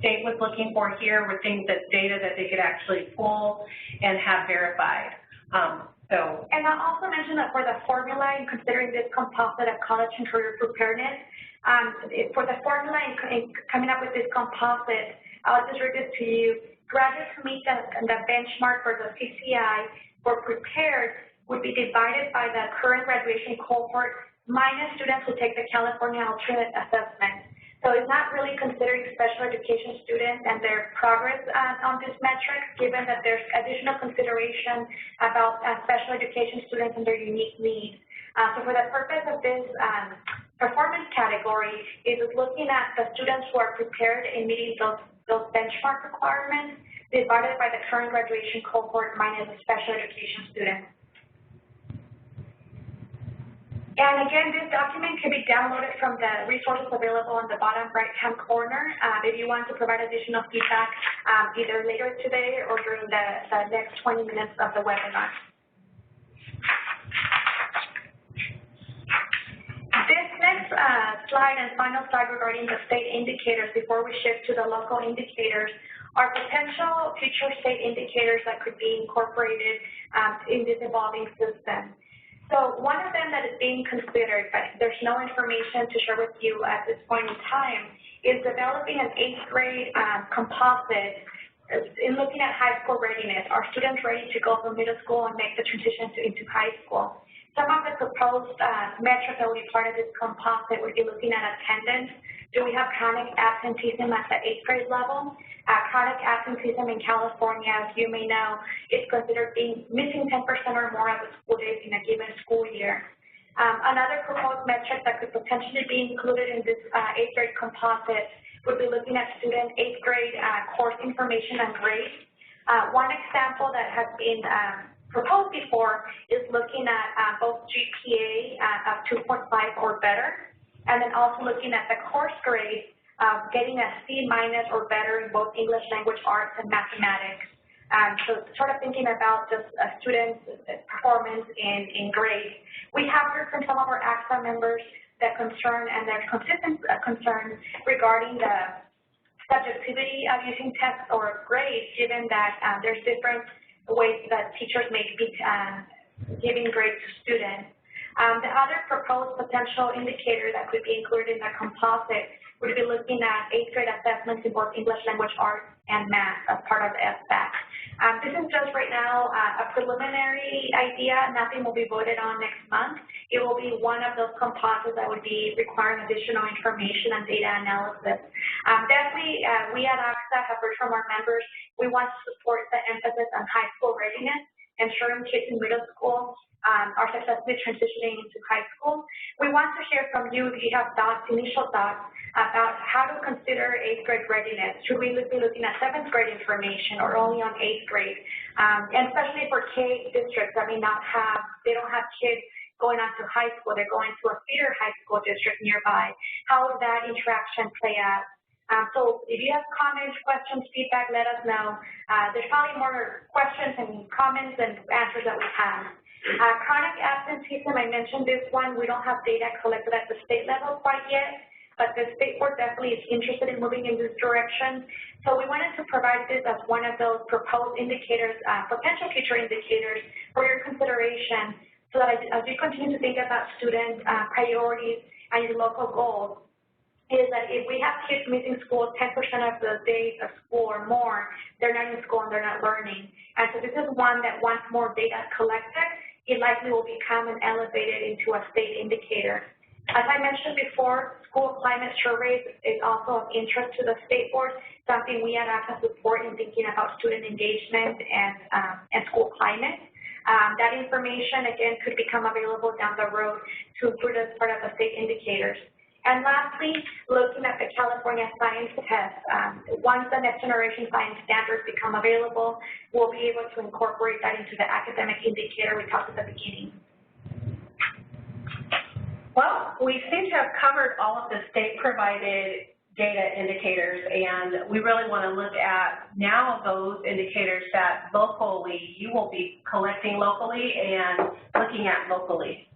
state was looking for here, were things that data that they could actually pull and have verified. And I'll also mention that for the formula, in considering this composite of college and career preparedness, for the formula in coming up with this composite, I'll just read this to you. Graduates who meet the benchmark for the CCI for prepared would be divided by the current graduation cohort minus students who take the California alternate assessment. So it's not really considering special education students and their progress on this metric, given that there's additional consideration about special education students and their unique needs. So for the purpose of this performance category, it is looking at the students who are prepared in meeting those benchmark requirements divided by the current graduation cohort minus the special education students. And again, this document can be downloaded from the resources available on the bottom right-hand corner if you want to provide additional feedback either later today or during the next 20 minutes of the webinar. This next slide and final slide regarding the state indicators before we shift to the local indicators are potential future state indicators that could be incorporated in this evolving system. So one of them that is being considered, but there's no information to share with you at this point in time, is developing an 8th grade composite in looking at high school readiness. Are students ready to go from middle school and make the transition into high school? Some of the proposed metrics that will be part of this composite would be looking at attendance. Do we have chronic absenteeism at the 8th grade level? Chronic absenteeism in California, as you may know, is considered being missing 10% or more of the school days in a given school year. Another proposed metric that could potentially be included in this 8th grade composite would be looking at student 8th grade course information and grades. One example that has been proposed before is looking at both GPA of 2.5 or better, and then also looking at the course grade getting a C- or better in both English language arts and mathematics. So sort of thinking about just students' performance in grades. We have heard from some of our ACSA members that concern and their consistent concern regarding the subjectivity of using tests or grades, given that there's different ways that teachers may be giving grades to students. The other proposed potential indicator that could be included in the composite would be looking at 8th grade assessments in both English language arts and math as part of the SBAC. This is just right now a preliminary idea. Nothing will be voted on next month. It will be one of those composites that would be requiring additional information and data analysis. Definitely, we at ACSA have heard from our members. We want to support the emphasis on high school readiness, ensuring kids in middle school are successfully transitioning into high school. We want to hear from you if you have thoughts, initial thoughts, about how to consider 8th grade readiness. Should we be looking at 7th grade information or only on 8th grade? And especially for K districts that may not have, they don't have kids going on to high school, they're going to a feeder high school district nearby. How would that interaction play out? So if you have comments, questions, feedback, let us know. There's probably more questions and comments and answers that we have. Chronic absenteeism, I mentioned this one. We don't have data collected at the state level quite yet, but the state board definitely is interested in moving in this direction. So we wanted to provide this as one of those proposed indicators, potential future indicators for your consideration, so that as you continue to think about student priorities and your local goals, is that if we have kids missing school 10% of the days of school or more, they're not in school and they're not learning. And so this is one that once more data collected, it likely will become and elevated into a state indicator. As I mentioned before, school climate surveys is also of interest to the state board, something we at ACSA support in thinking about student engagement and school climate. That information, again, could become available down the road to include as part of the state indicators. And lastly, looking at the California science test, once the next generation science standards become available, we'll be able to incorporate that into the academic indicator we talked at the beginning. Well, we seem to have covered all of the state-provided data indicators, and we really want to look at now those indicators that locally you will be collecting locally and looking at locally.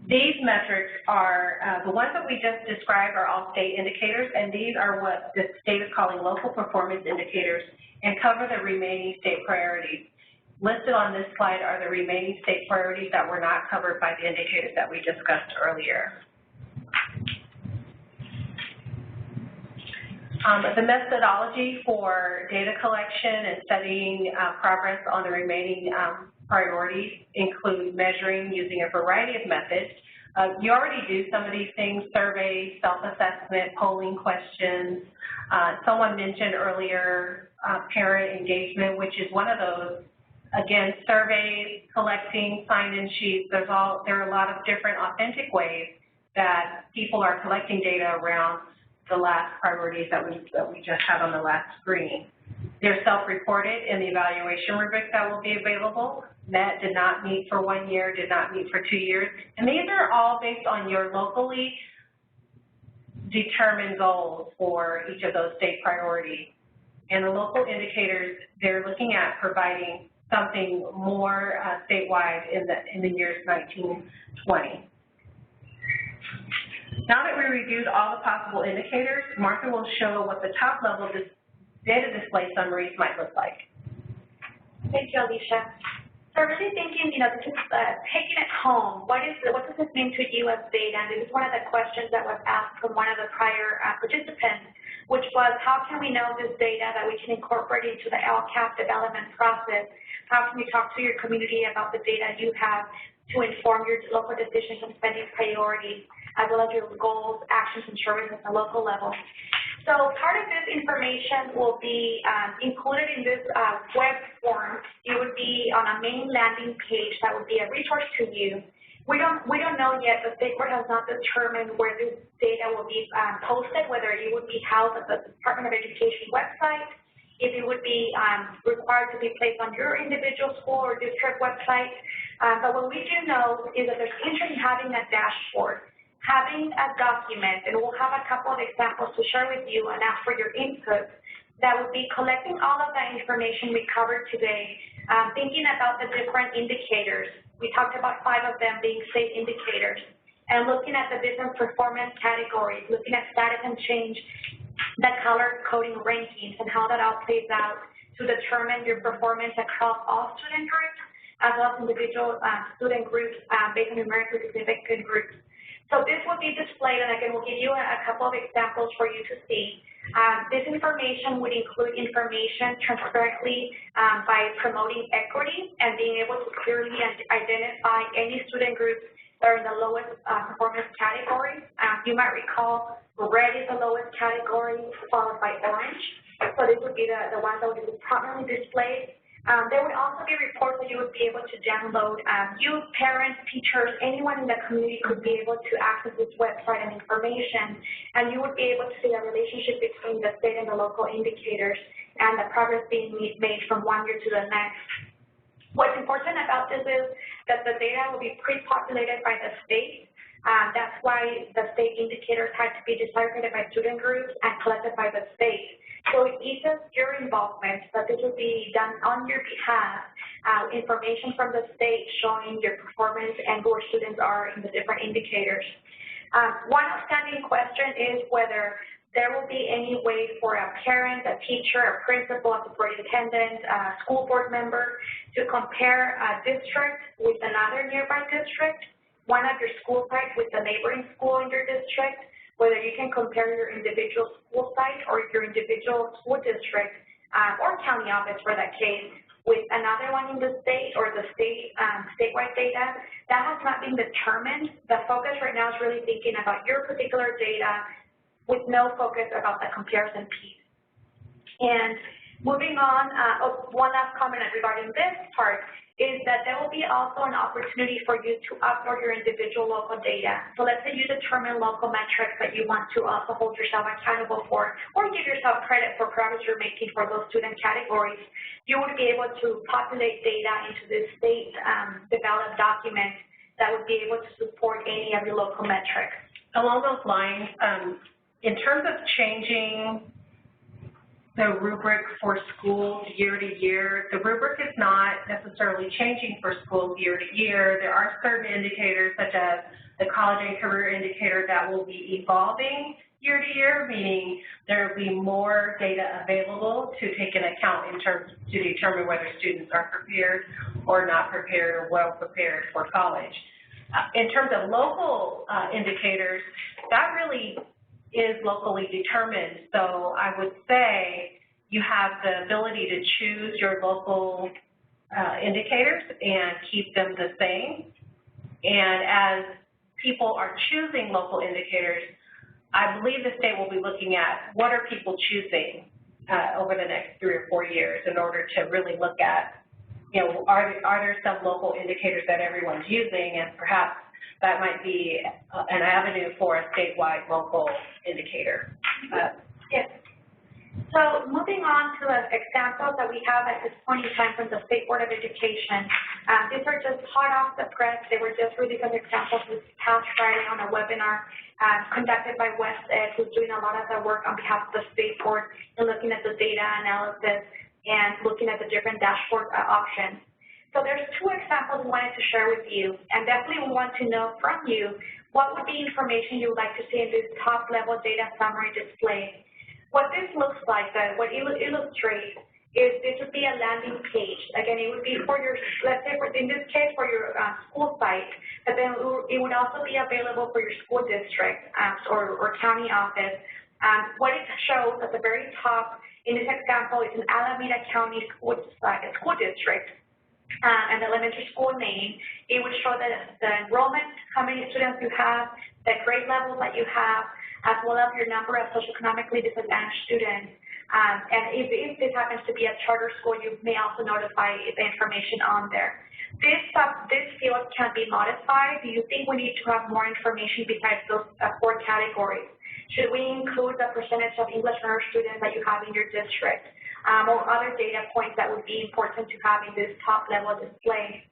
These metrics are, the ones that we just described are all state indicators, and these are what the state is calling local performance indicators and cover the remaining state priorities. Listed on this slide are the remaining state priorities that were not covered by the indicators that we discussed earlier. The methodology for data collection and studying progress on the remaining priorities include measuring using a variety of methods. You already do some of these things: surveys, self-assessment, polling questions. Someone mentioned earlier parent engagement, which is one of those. Again, surveys, collecting sign-in sheets, there are a lot of different authentic ways that people are collecting data around the last priorities that we just had on the last screen. They're self-reported in the evaluation rubrics that will be available. Met, did not meet for 1 year, did not meet for 2 years. And these are all based on your locally determined goals for each of those state priorities. And the local indicators, they're looking at providing something more statewide in the years 1920. Now that we reviewed all the possible indicators, Martha will show what the top-level data display summaries might look like. Thank you, Alicia. So really thinking, just taking it home, what does this mean to you as data? And this is one of the questions that was asked from one of the prior participants, which was, how can we know this data that we can incorporate into the LCAP development process? How can you talk to your community about the data you have to inform your local decisions and spending priorities, as well as your goals, actions, and services at the local level? So part of this information will be included in this web form. It would be on a main landing page that would be a resource to you. We don't know yet. The state board has not determined where this data will be posted, whether it would be housed at the Department of Education website, if it would be required to be placed on your individual school or district website. But what we do know is that there's interest in having a dashboard, having a document, and we'll have a couple of examples to share with you and ask for your input, that would be collecting all of that information we covered today, thinking about the different indicators. We talked about 5 of them being state indicators, and looking at the different performance categories, looking at status and change, the color coding rankings, and how that all plays out to determine your performance across all student groups, as well as individual student groups based on numerically significant groups. So this will be displayed, and again, we'll give you a couple of examples for you to see. This information would include information transparently by promoting equity and being able to clearly identify any student groups that are in the lowest performance category. You might recall red is the lowest category, followed by orange. So this would be the ones that would be prominently displayed. There would also be reports that you would be able to download. You, parents, teachers, anyone in the community could be able to access this website and information, and you would be able to see the relationship between the state and the local indicators and the progress being made from 1 year to the next. What's important about this is that the data will be pre-populated by the state. That's why the state indicators had to be disaggregated by student groups and collected by the state. So it eases your involvement, but this will be done on your behalf. Information from the state showing your performance and where students are in the different indicators. One outstanding question is whether there will be any way for a parent, a teacher, a principal, a superintendent, a school board member to compare a district with another nearby district, one of your school sites with the neighboring school in your district, whether you can compare your individual school site or your individual school district or county office for that case with another one in the state or the statewide data. That has not been determined. The focus right now is really thinking about your particular data with no focus about the comparison piece. And moving on, one last comment regarding this part is that there will be also an opportunity for you to upload your individual local data. So let's say you determine local metrics that you want to also hold yourself accountable for, or give yourself credit for progress you're making for those student categories. You would be able to populate data into this state developed document that would be able to support any of your local metrics. Along those lines, in terms of changing the rubric for schools year to year. The rubric is not necessarily changing for schools year to year. There are certain indicators, such as the college and career indicator, that will be evolving year to year, meaning there will be more data available to take into account in terms to determine whether students are prepared or not prepared or well prepared for college. In terms of local indicators, that really is locally determined. So I would say you have the ability to choose your local indicators and keep them the same. And as people are choosing local indicators, I believe the state will be looking at what are people choosing over the next 3 or 4 years in order to really look at, you know, are there some local indicators that everyone's using, and perhaps that might be an avenue for a statewide local indicator. Yes. So moving on to the examples that we have at this point in time from the State Board of Education. These are just hot off the press. They were just released as examples this past Friday on a webinar conducted by West Ed, who's doing a lot of the work on behalf of the State Board and looking at the data analysis and looking at the different dashboard options. So there's 2 examples we wanted to share with you, and definitely we want to know from you what would be information you would like to see in this top-level data summary display. What this looks like, what it illustrates, is this would be a landing page. Again, it would be for your, let's say in this case, for your school site, but then it would also be available for your school district or county office. What it shows at the very top, in this example, is an Alameda County school district. And the elementary school name. It would show the enrollment, how many students you have, the grade level that you have, as well as your number of socioeconomically disadvantaged students. And if this happens to be a charter school, you may also notify the information on there. This field can be modified. Do you think we need to have more information besides those 4 categories? Should we include the percentage of English learner students that you have in your district? Or other data points that would be important to have in this top-level display.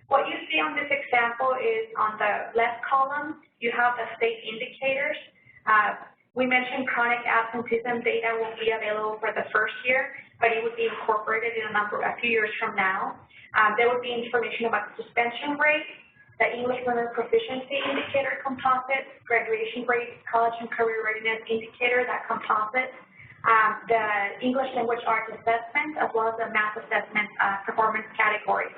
What you see on this example is on the left column, you have the state indicators. We mentioned chronic absenteeism data will be available for the first year, but it would be incorporated in a few years from now. There would be information about the suspension rate, the English learner proficiency indicator composite, graduation rate, college and career readiness indicator, that composite, the English language arts assessment, as well as the math assessment performance categories.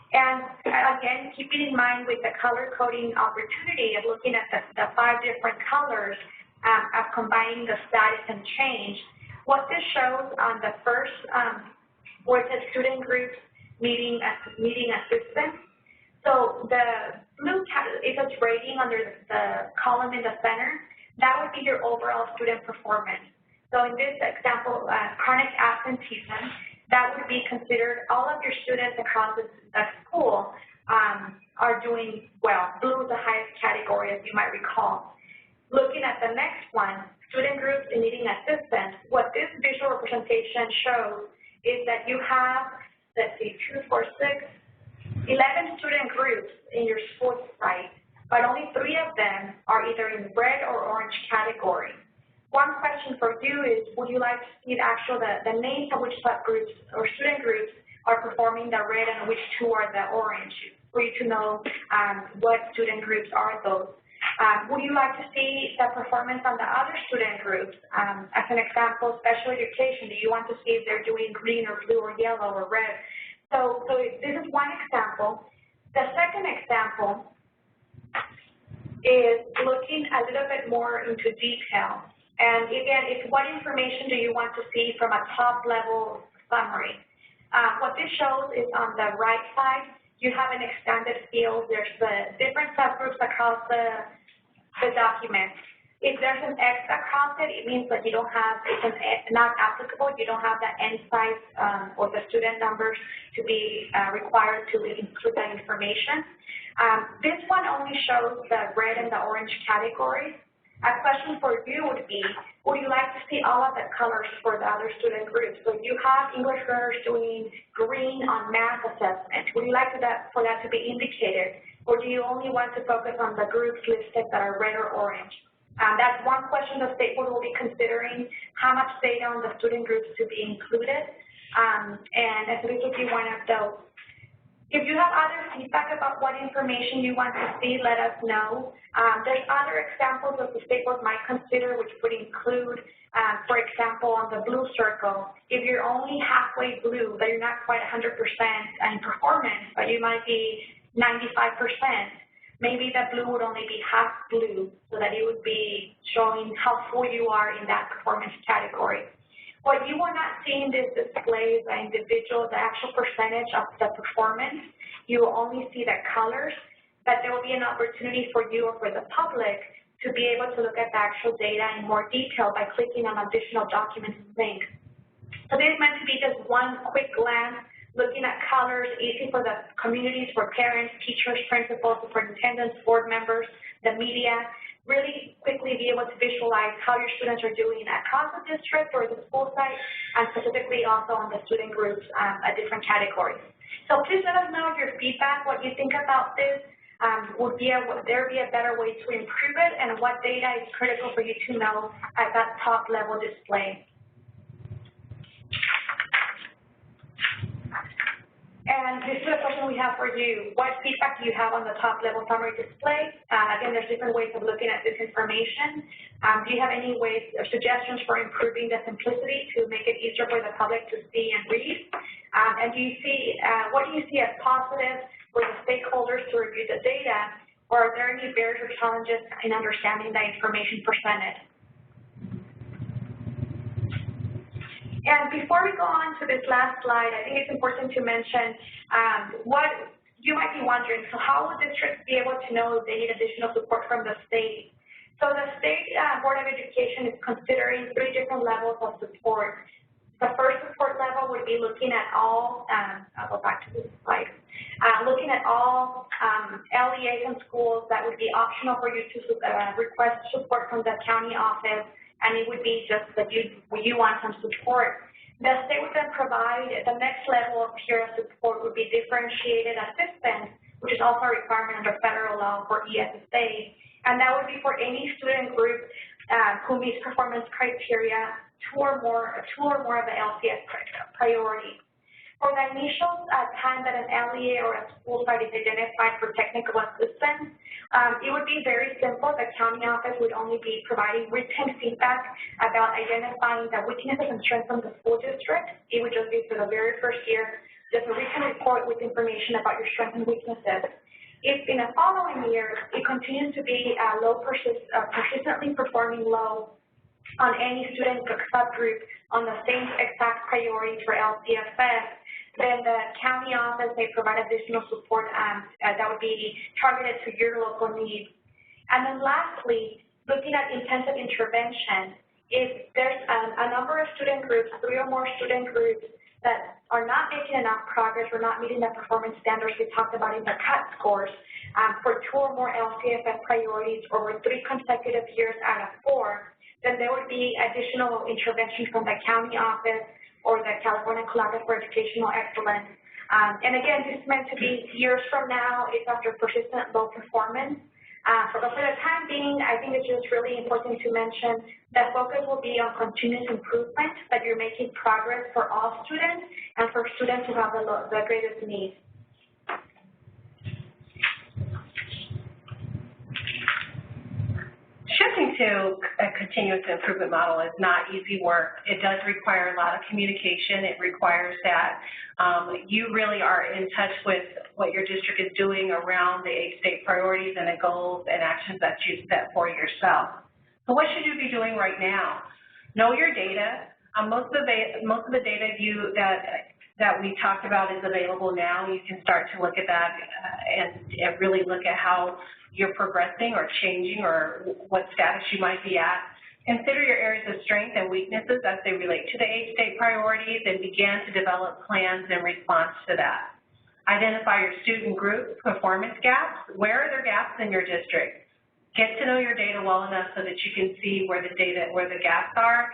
And again, keeping in mind with the color coding opportunity of looking at the 5 different colors of combining the status and change, what this shows on the first, where it says student groups meeting assistance. So the blue is a rating under the column in the center. That would be your overall student performance. So in this example, chronic absenteeism, that would be considered all of your students across the school are doing well. Blue is the highest category, as you might recall. Looking at the next one, student groups in needing assistance, what this visual representation shows is that you have, let's see, 2, 4, 6, 11 student groups in your school site, but only 3 of them are either in red or orange category. One question for you is, would you like to see the names of which subgroups or student groups are performing the red and which 2 are the orange, for you to know what student groups are those? Would you like to see the performance on the other student groups? As an example, special education, do you want to see if they're doing green or blue or yellow or red? So this is one example. The second example is looking a little bit more into detail. And again, what information do you want to see from a top-level summary? What this shows is on the right side, you have an extended field. There's the different subgroups across the document. If there's an X across it, it means that you don't have, it's not applicable. You don't have the N size or the student numbers to be required to include that information. This one only shows the red and the orange categories. A question for you would be, would you like to see all of the colors for the other student groups? So if you have English learners doing green on math assessment, would you like for that to be indicated? Or do you only want to focus on the groups listed that are red or orange? That's one question the state board will be considering, how much data on the student groups to be included, and this would be one of those. If you have other feedback about what information you want to see, let us know. There's other examples that the state board might consider, which would include, for example, on the blue circle, if you're only halfway blue, but you're not quite 100% in performance, but you might be 95%, maybe that blue would only be half blue, so that it would be showing how full you are in that performance category. What you will not see in this display is the individual, the actual percentage of the performance. You will only see the colors, but there will be an opportunity for you or for the public to be able to look at the actual data in more detail by clicking on additional documents and links. So this is meant to be just one quick glance, looking at colors, easy for the communities, for parents, teachers, principals, superintendents, board members, the media, really quickly be able to visualize how your students are doing across the district or the school site, and specifically also on the student groups at different categories. So please let us know your feedback, what you think about this. Would there be a better way to improve it, and what data is critical for you to know at that top level display. And this is a question we have for you. What feedback do you have on the top level summary display? Again, there's different ways of looking at this information. Do you have any ways or suggestions for improving the simplicity to make it easier for the public to see and read? And do you see, what do you see as positive for the stakeholders to review the data, or are there any barriers or challenges in understanding the information presented? And before we go on to this last slide, I think it's important to mention what you might be wondering. So how will districts be able to know if they need additional support from the state? So the State Board of Education is considering 3 different levels of support. The first support level would be looking at all, I'll go back to this slide, looking at all LEAs and schools that would be optional for you to request support from the county office, and it would be just that you want some support. The state would then provide the next level of tier of support would be differentiated assistance, which is also a requirement under federal law for ESSA, and that would be for any student group who meets performance criteria, two or more of the LCS priorities. For the initial time that an LEA or a school site is identified for technical assistance, it would be very simple. The county office would only be providing written feedback about identifying the weaknesses and strengths of the school district. It would just be for the very first year, just a written report with information about your strengths and weaknesses. If in the following year, it continues to be persistently performing low on any student subgroup on the same exact priorities for LCFF, then the county office may provide additional support that would be targeted to your local needs. And then lastly, looking at intensive intervention, if there's a number of student groups, 3 or more student groups that are not making enough progress or not meeting the performance standards we talked about in the CUT scores for 2 or more LCFF priorities over 3 consecutive years out of 4, then there would be additional intervention from the county office or the California Collaborative for Educational Excellence. And again, this is meant to be years from now if after persistent low performance. But for the time being, I think it's just really important to mention that focus will be on continuous improvement, that you're making progress for all students and for students who have the greatest needs. Shifting to a continuous improvement model is not easy work. It does require a lot of communication. It requires that you really are in touch with what your district is doing around the 8 state priorities and the goals and actions that you set for yourself. So what should you be doing right now? Know your data. Most of the data that we talked about is available now. You can start to look at that and really look at how you're progressing or changing or what status you might be at. Consider your areas of strength and weaknesses as they relate to the 8 state priorities and begin to develop plans in response to that. Identify your student group performance gaps. Where are there gaps in your district? Get to know your data well enough so that you can see where the gaps are,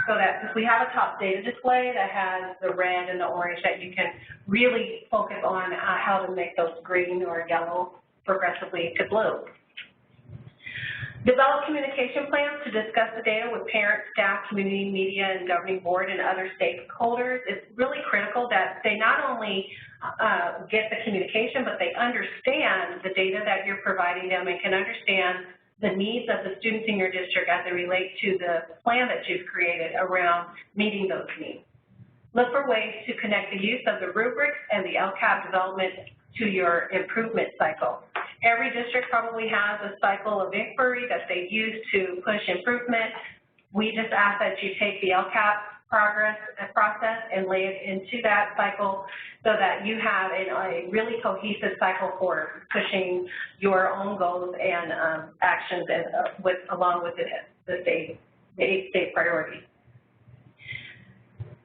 so that if we have a top data display that has the red and the orange, that you can really focus on how to make those green or yellow progressively to blue. Develop communication plans to discuss the data with parents, staff, community, media, and governing board and other stakeholders. It's really critical that they not only get the communication, but they understand the data that you're providing them and can understand the needs of the students in your district as they relate to the plan that you've created around meeting those needs. Look for ways to connect the use of the rubrics and the LCAP development to your improvement cycle. Every district probably has a cycle of inquiry that they use to push improvement. We just ask that you take the LCAP process and lay it into that cycle so that you have a really cohesive cycle for pushing your own goals and actions along with the 8 state priorities.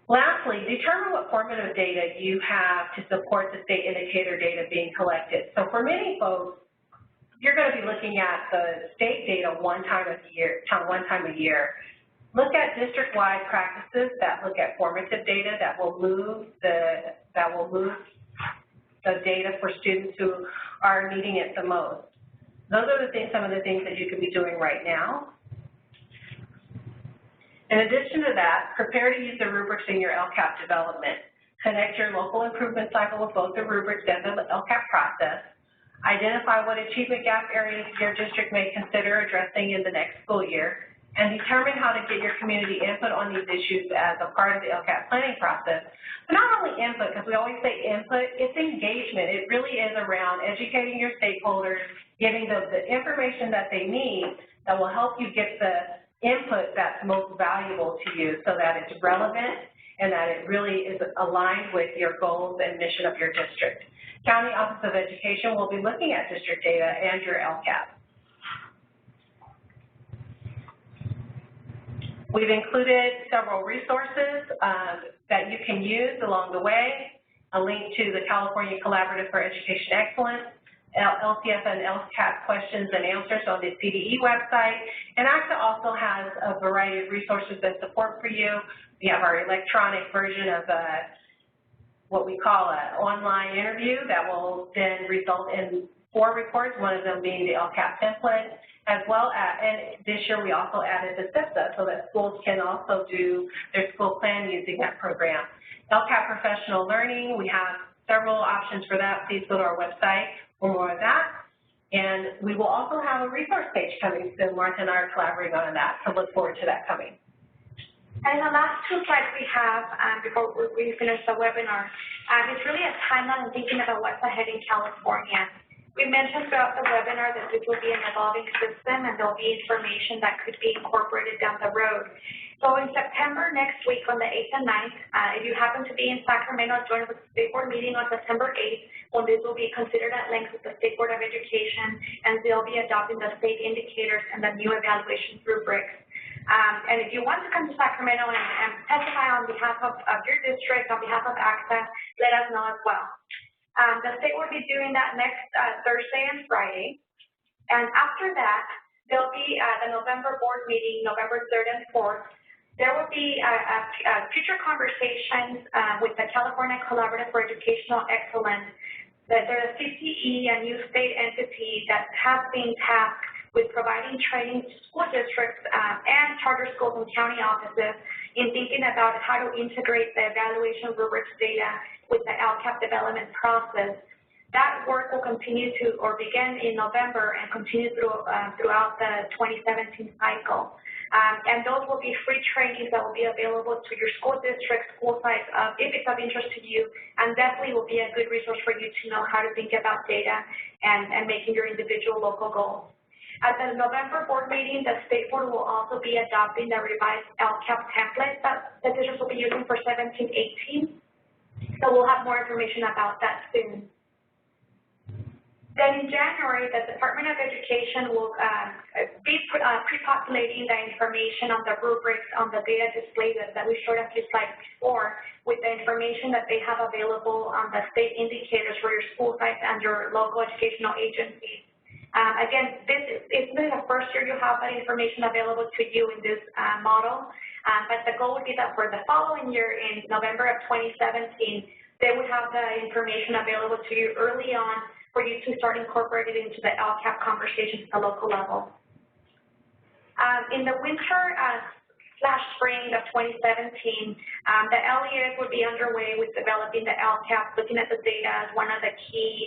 Lastly, determine what formative data you have to support the state indicator data being collected. So for many folks, you're going to be looking at the state data one time a year. Look at district-wide practices that look at formative data that will move the data for students who are needing it the most. Those are some of the things that you could be doing right now. In addition to that, prepare to use the rubrics in your LCAP development. Connect your local improvement cycle with both the rubrics and the LCAP process. Identify what achievement gap areas your district may consider addressing in the next school year, and determine how to get your community input on these issues as a part of the LCAP planning process. But not only input, because we always say input, it's engagement. It really is around educating your stakeholders, giving them the information that they need that will help you get the input that's most valuable to you so that it's relevant and that it really is aligned with your goals and mission of your district. County Office of Education will be looking at district data and your LCAP. We've included several resources that you can use along the way, a link to the California Collaborative for Education Excellence, LCFF and LCAP questions and answers on the CDE website, and ACSA also has a variety of resources and support for you. We have our electronic version of what we call an online interview that will then result in 4 reports, one of them being the LCAP template, as well as, and this year we also added the ACSA so that schools can also do their school plan using that program. LCAP professional learning, we have several options for that. Please go to our website for more of that. And we will also have a resource page coming soon. Martha and I are collaborating on that, so look forward to that coming. And the last 2 slides we have before we finish the webinar, it's really a timeline and thinking about what's ahead in California. We mentioned throughout the webinar that this will be an evolving system and there'll be information that could be incorporated down the road. So in September next week on the 8th and 9th, if you happen to be in Sacramento, join us at the State Board meeting on September 8th, when this will be considered at length with the State Board of Education, and they'll be adopting the state indicators and the new evaluation rubrics. And if you want to come to Sacramento and testify on behalf of your district, on behalf of ACSA, let us know as well. The state will be doing that next Thursday and Friday. And after that, there'll be the November board meeting, November 3rd and 4th. There will be future conversations with the California Collaborative for Educational Excellence. They're a CCE, a new state entity that has been tasked with providing training to school districts and charter schools and county offices in thinking about how to integrate the evaluation rubrics data with the LCAP development process. That work will continue to, or begin in November and continue throughout the 2017 cycle. And those will be free trainings that will be available to your school district, school sites, if it's of interest to you, and definitely will be a good resource for you to know how to think about data and making your individual local goals. At the November board meeting, the State Board will also be adopting the revised LCAP template that the districts will be using for 17-18. So we'll have more information about that soon. Then in January, the Department of Education will be pre-populating the information on the rubrics on the data display that we showed a few slides before with the information that they have available on the state indicators for your school sites and your local educational agencies. Again, this is the first year you have that information available to you in this model, but the goal would be that for the following year in November of 2017, they would have the information available to you early on for you to start incorporating into the LCAP conversations at the local level. In the winter /spring of 2017, the LES would be underway with developing the LCAP, looking at the data as one of the key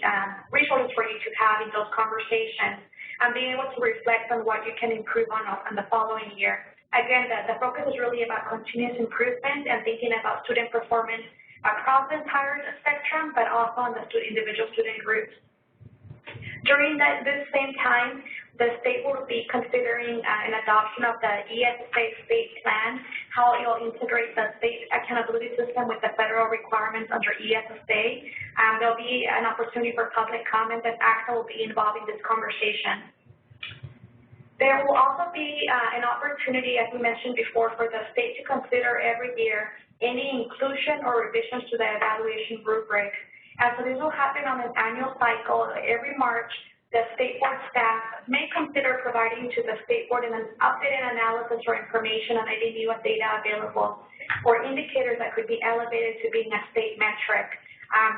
resources for you to have in those conversations, and being able to reflect on what you can improve on the following year. Again, the focus is really about continuous improvement and thinking about student performance across the entire spectrum, but also on the individual student groups. During this same time, the state will be considering an adoption of the ESSA state plan, how it will integrate the state accountability system with the federal requirements under ESSA. There will be an opportunity for public comment, and ACSA will be involved in this conversation. There will also be an opportunity, as we mentioned before, for the state to consider every year any inclusion or revisions to the evaluation rubric. And so this will happen on an annual cycle. Every March, the state board staff may consider providing to the state board an updated analysis or information on any new data available or indicators that could be elevated to being a state metric.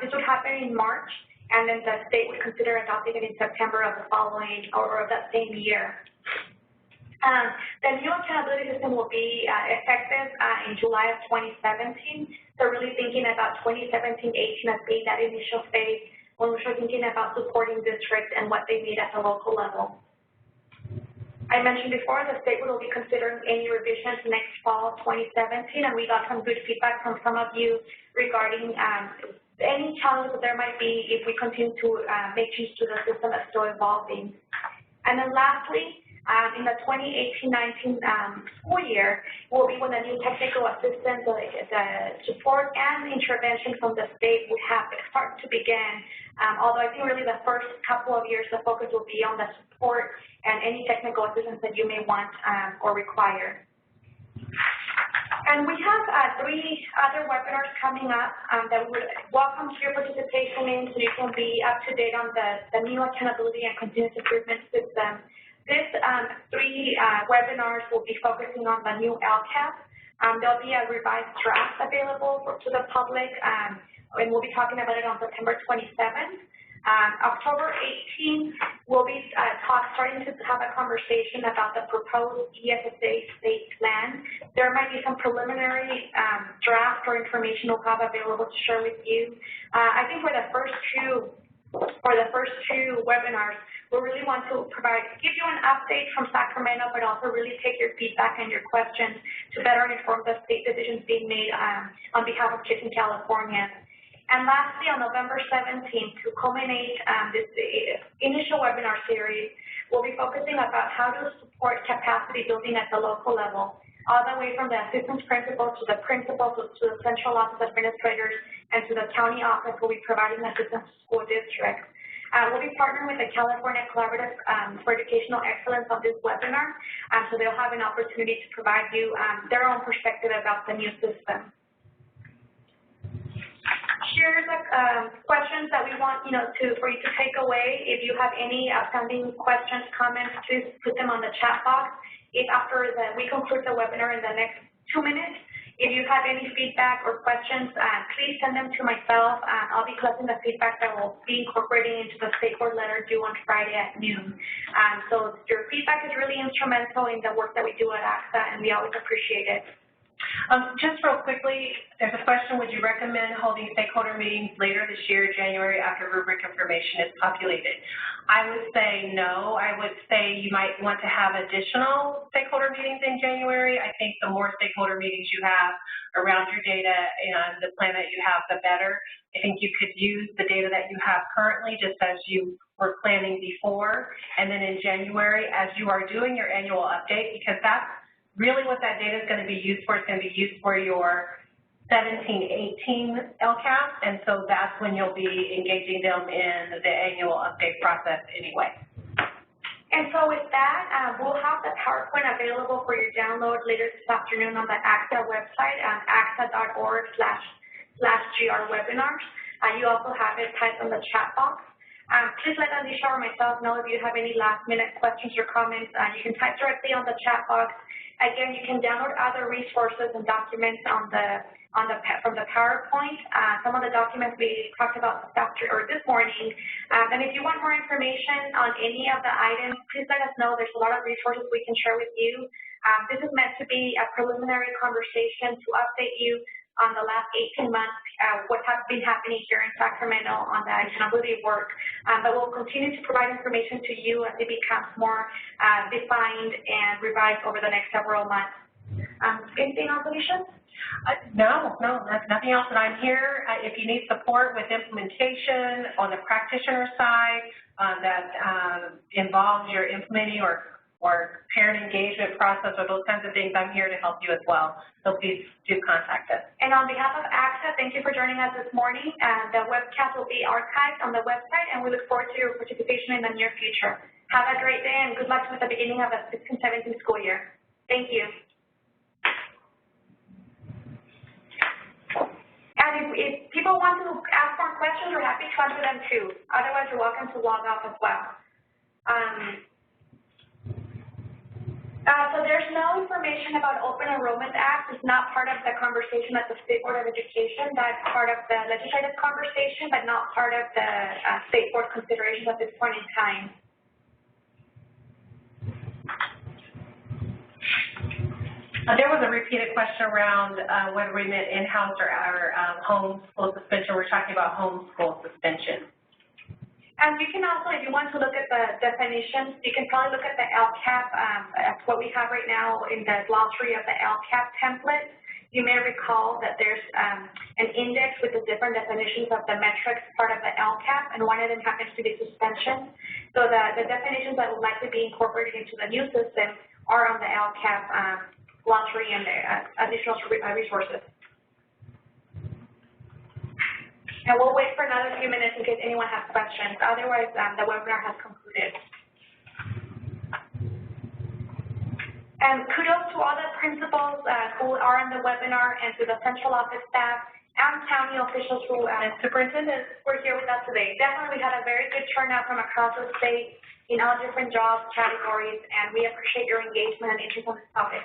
This would happen in March, and then the state would consider adopting it in September of the following or of that same year. The new accountability system will be effective in July of 2017. So really thinking about 2017-18 as being that initial phase when we're thinking about supporting districts and what they need at the local level. I mentioned before the state will be considering any revisions next fall of 2017, and we got some good feedback from some of you regarding any challenges that there might be if we continue to make changes to the system that's still evolving. And then lastly, in the 2018-19 school year will be when the new technical assistance, the support and intervention from the state would start to begin. Although I think really the first couple of years the focus will be on the support and any technical assistance that you may want or require. And we have 3 other webinars coming up that we would welcome your participation in, so you can be up to date on the new accountability and continuous improvement system. These 3 webinars will be focusing on the new LCAP. There'll be a revised draft available to the public, and we'll be talking about it on September 27th. October 18th, we'll be starting to have a conversation about the proposed ESSA state plan. There might be some preliminary draft or information we'll have available to share with you. I think for the first two webinars, we really want to give you an update from Sacramento, but also really take your feedback and your questions to better inform the state decisions being made on behalf of kids in California. And lastly, on November 17th, to culminate this initial webinar series, we'll be focusing about how to support capacity building at the local level, all the way from the assistant principals to the principals to the central office administrators and to the county office will be providing assistance to school districts. We'll be partnering with the California Collaborative for Educational Excellence on this webinar, so they'll have an opportunity to provide you their own perspective about the new system. Here's the questions that we want for you to take away. If you have any outstanding questions, comments, please put them on the chat box. If after we conclude the webinar in the next 2 minutes, if you have any feedback or questions, please send them to myself. I'll be collecting the feedback that will be incorporating into the state board letter due on Friday at noon. So your feedback is really instrumental in the work that we do at ACSA, and we always appreciate it. Just real quickly, there's a question, would you recommend holding stakeholder meetings later this year, January, after rubric information is populated? I would say no. I would say you might want to have additional stakeholder meetings in January. I think the more stakeholder meetings you have around your data and the plan that you have, the better. I think you could use the data that you have currently just as you were planning before, and then in January, as you are doing your annual update, because that's really what that data is going to be used for. It's going to be used for your 17-18 LCAP, and so that's when you'll be engaging them in the annual update process anyway. And so with that, we'll have the PowerPoint available for your download later this afternoon on the ACSA website, acsa.org/grwebinars. You also have it typed on the chat box. Please let Alicia or myself know if you have any last-minute questions or comments. You can type directly on the chat box. Again, you can download other resources and documents from the PowerPoint. Some of the documents we talked about this morning. And if you want more information on any of the items, please let us know. There's a lot of resources we can share with you. This is meant to be a preliminary conversation to update you on the last 18 months, what has been happening here in Sacramento on the accountability work. But we'll continue to provide information to you as it becomes more defined and revised over the next several months. Anything else, Alicia? No, nothing else. And I'm here if you need support with implementation on the practitioner side that involves your implementing or parent engagement process or those kinds of things. I'm here to help you as well. So please do contact us. And on behalf of ACSA, thank you for joining us this morning. The webcast will be archived on the website, and we look forward to your participation in the near future. Have a great day, and good luck with the beginning of the 16-17 school year. Thank you. And if people want to ask more questions, we're happy to answer them too. Otherwise, you're welcome to log off as well. So there's no information about Open Enrollment Act. It's not part of the conversation at the State Board of Education. That's part of the legislative conversation, but not part of the State Board considerations at this point in time. There was a repeated question around whether we meant in-house or home school suspension. We're talking about home school suspension. And you can also, if you want to look at the definitions, you can probably look at the LCAP. That's what we have right now in the glossary of the LCAP template. You may recall that there's an index with the different definitions of the metrics part of the LCAP, and one of them happens to be suspension. So the definitions that will likely be incorporated into the new system are on the LCAP glossary and the additional resources. And we'll wait for another few minutes in case anyone has questions. Otherwise, the webinar has concluded. And kudos to all the principals who are on the webinar and to the central office staff and county officials who and superintendents were here with us today. Definitely, we had a very good turnout from across the state in all different jobs categories, and we appreciate your engagement and interest on this topic.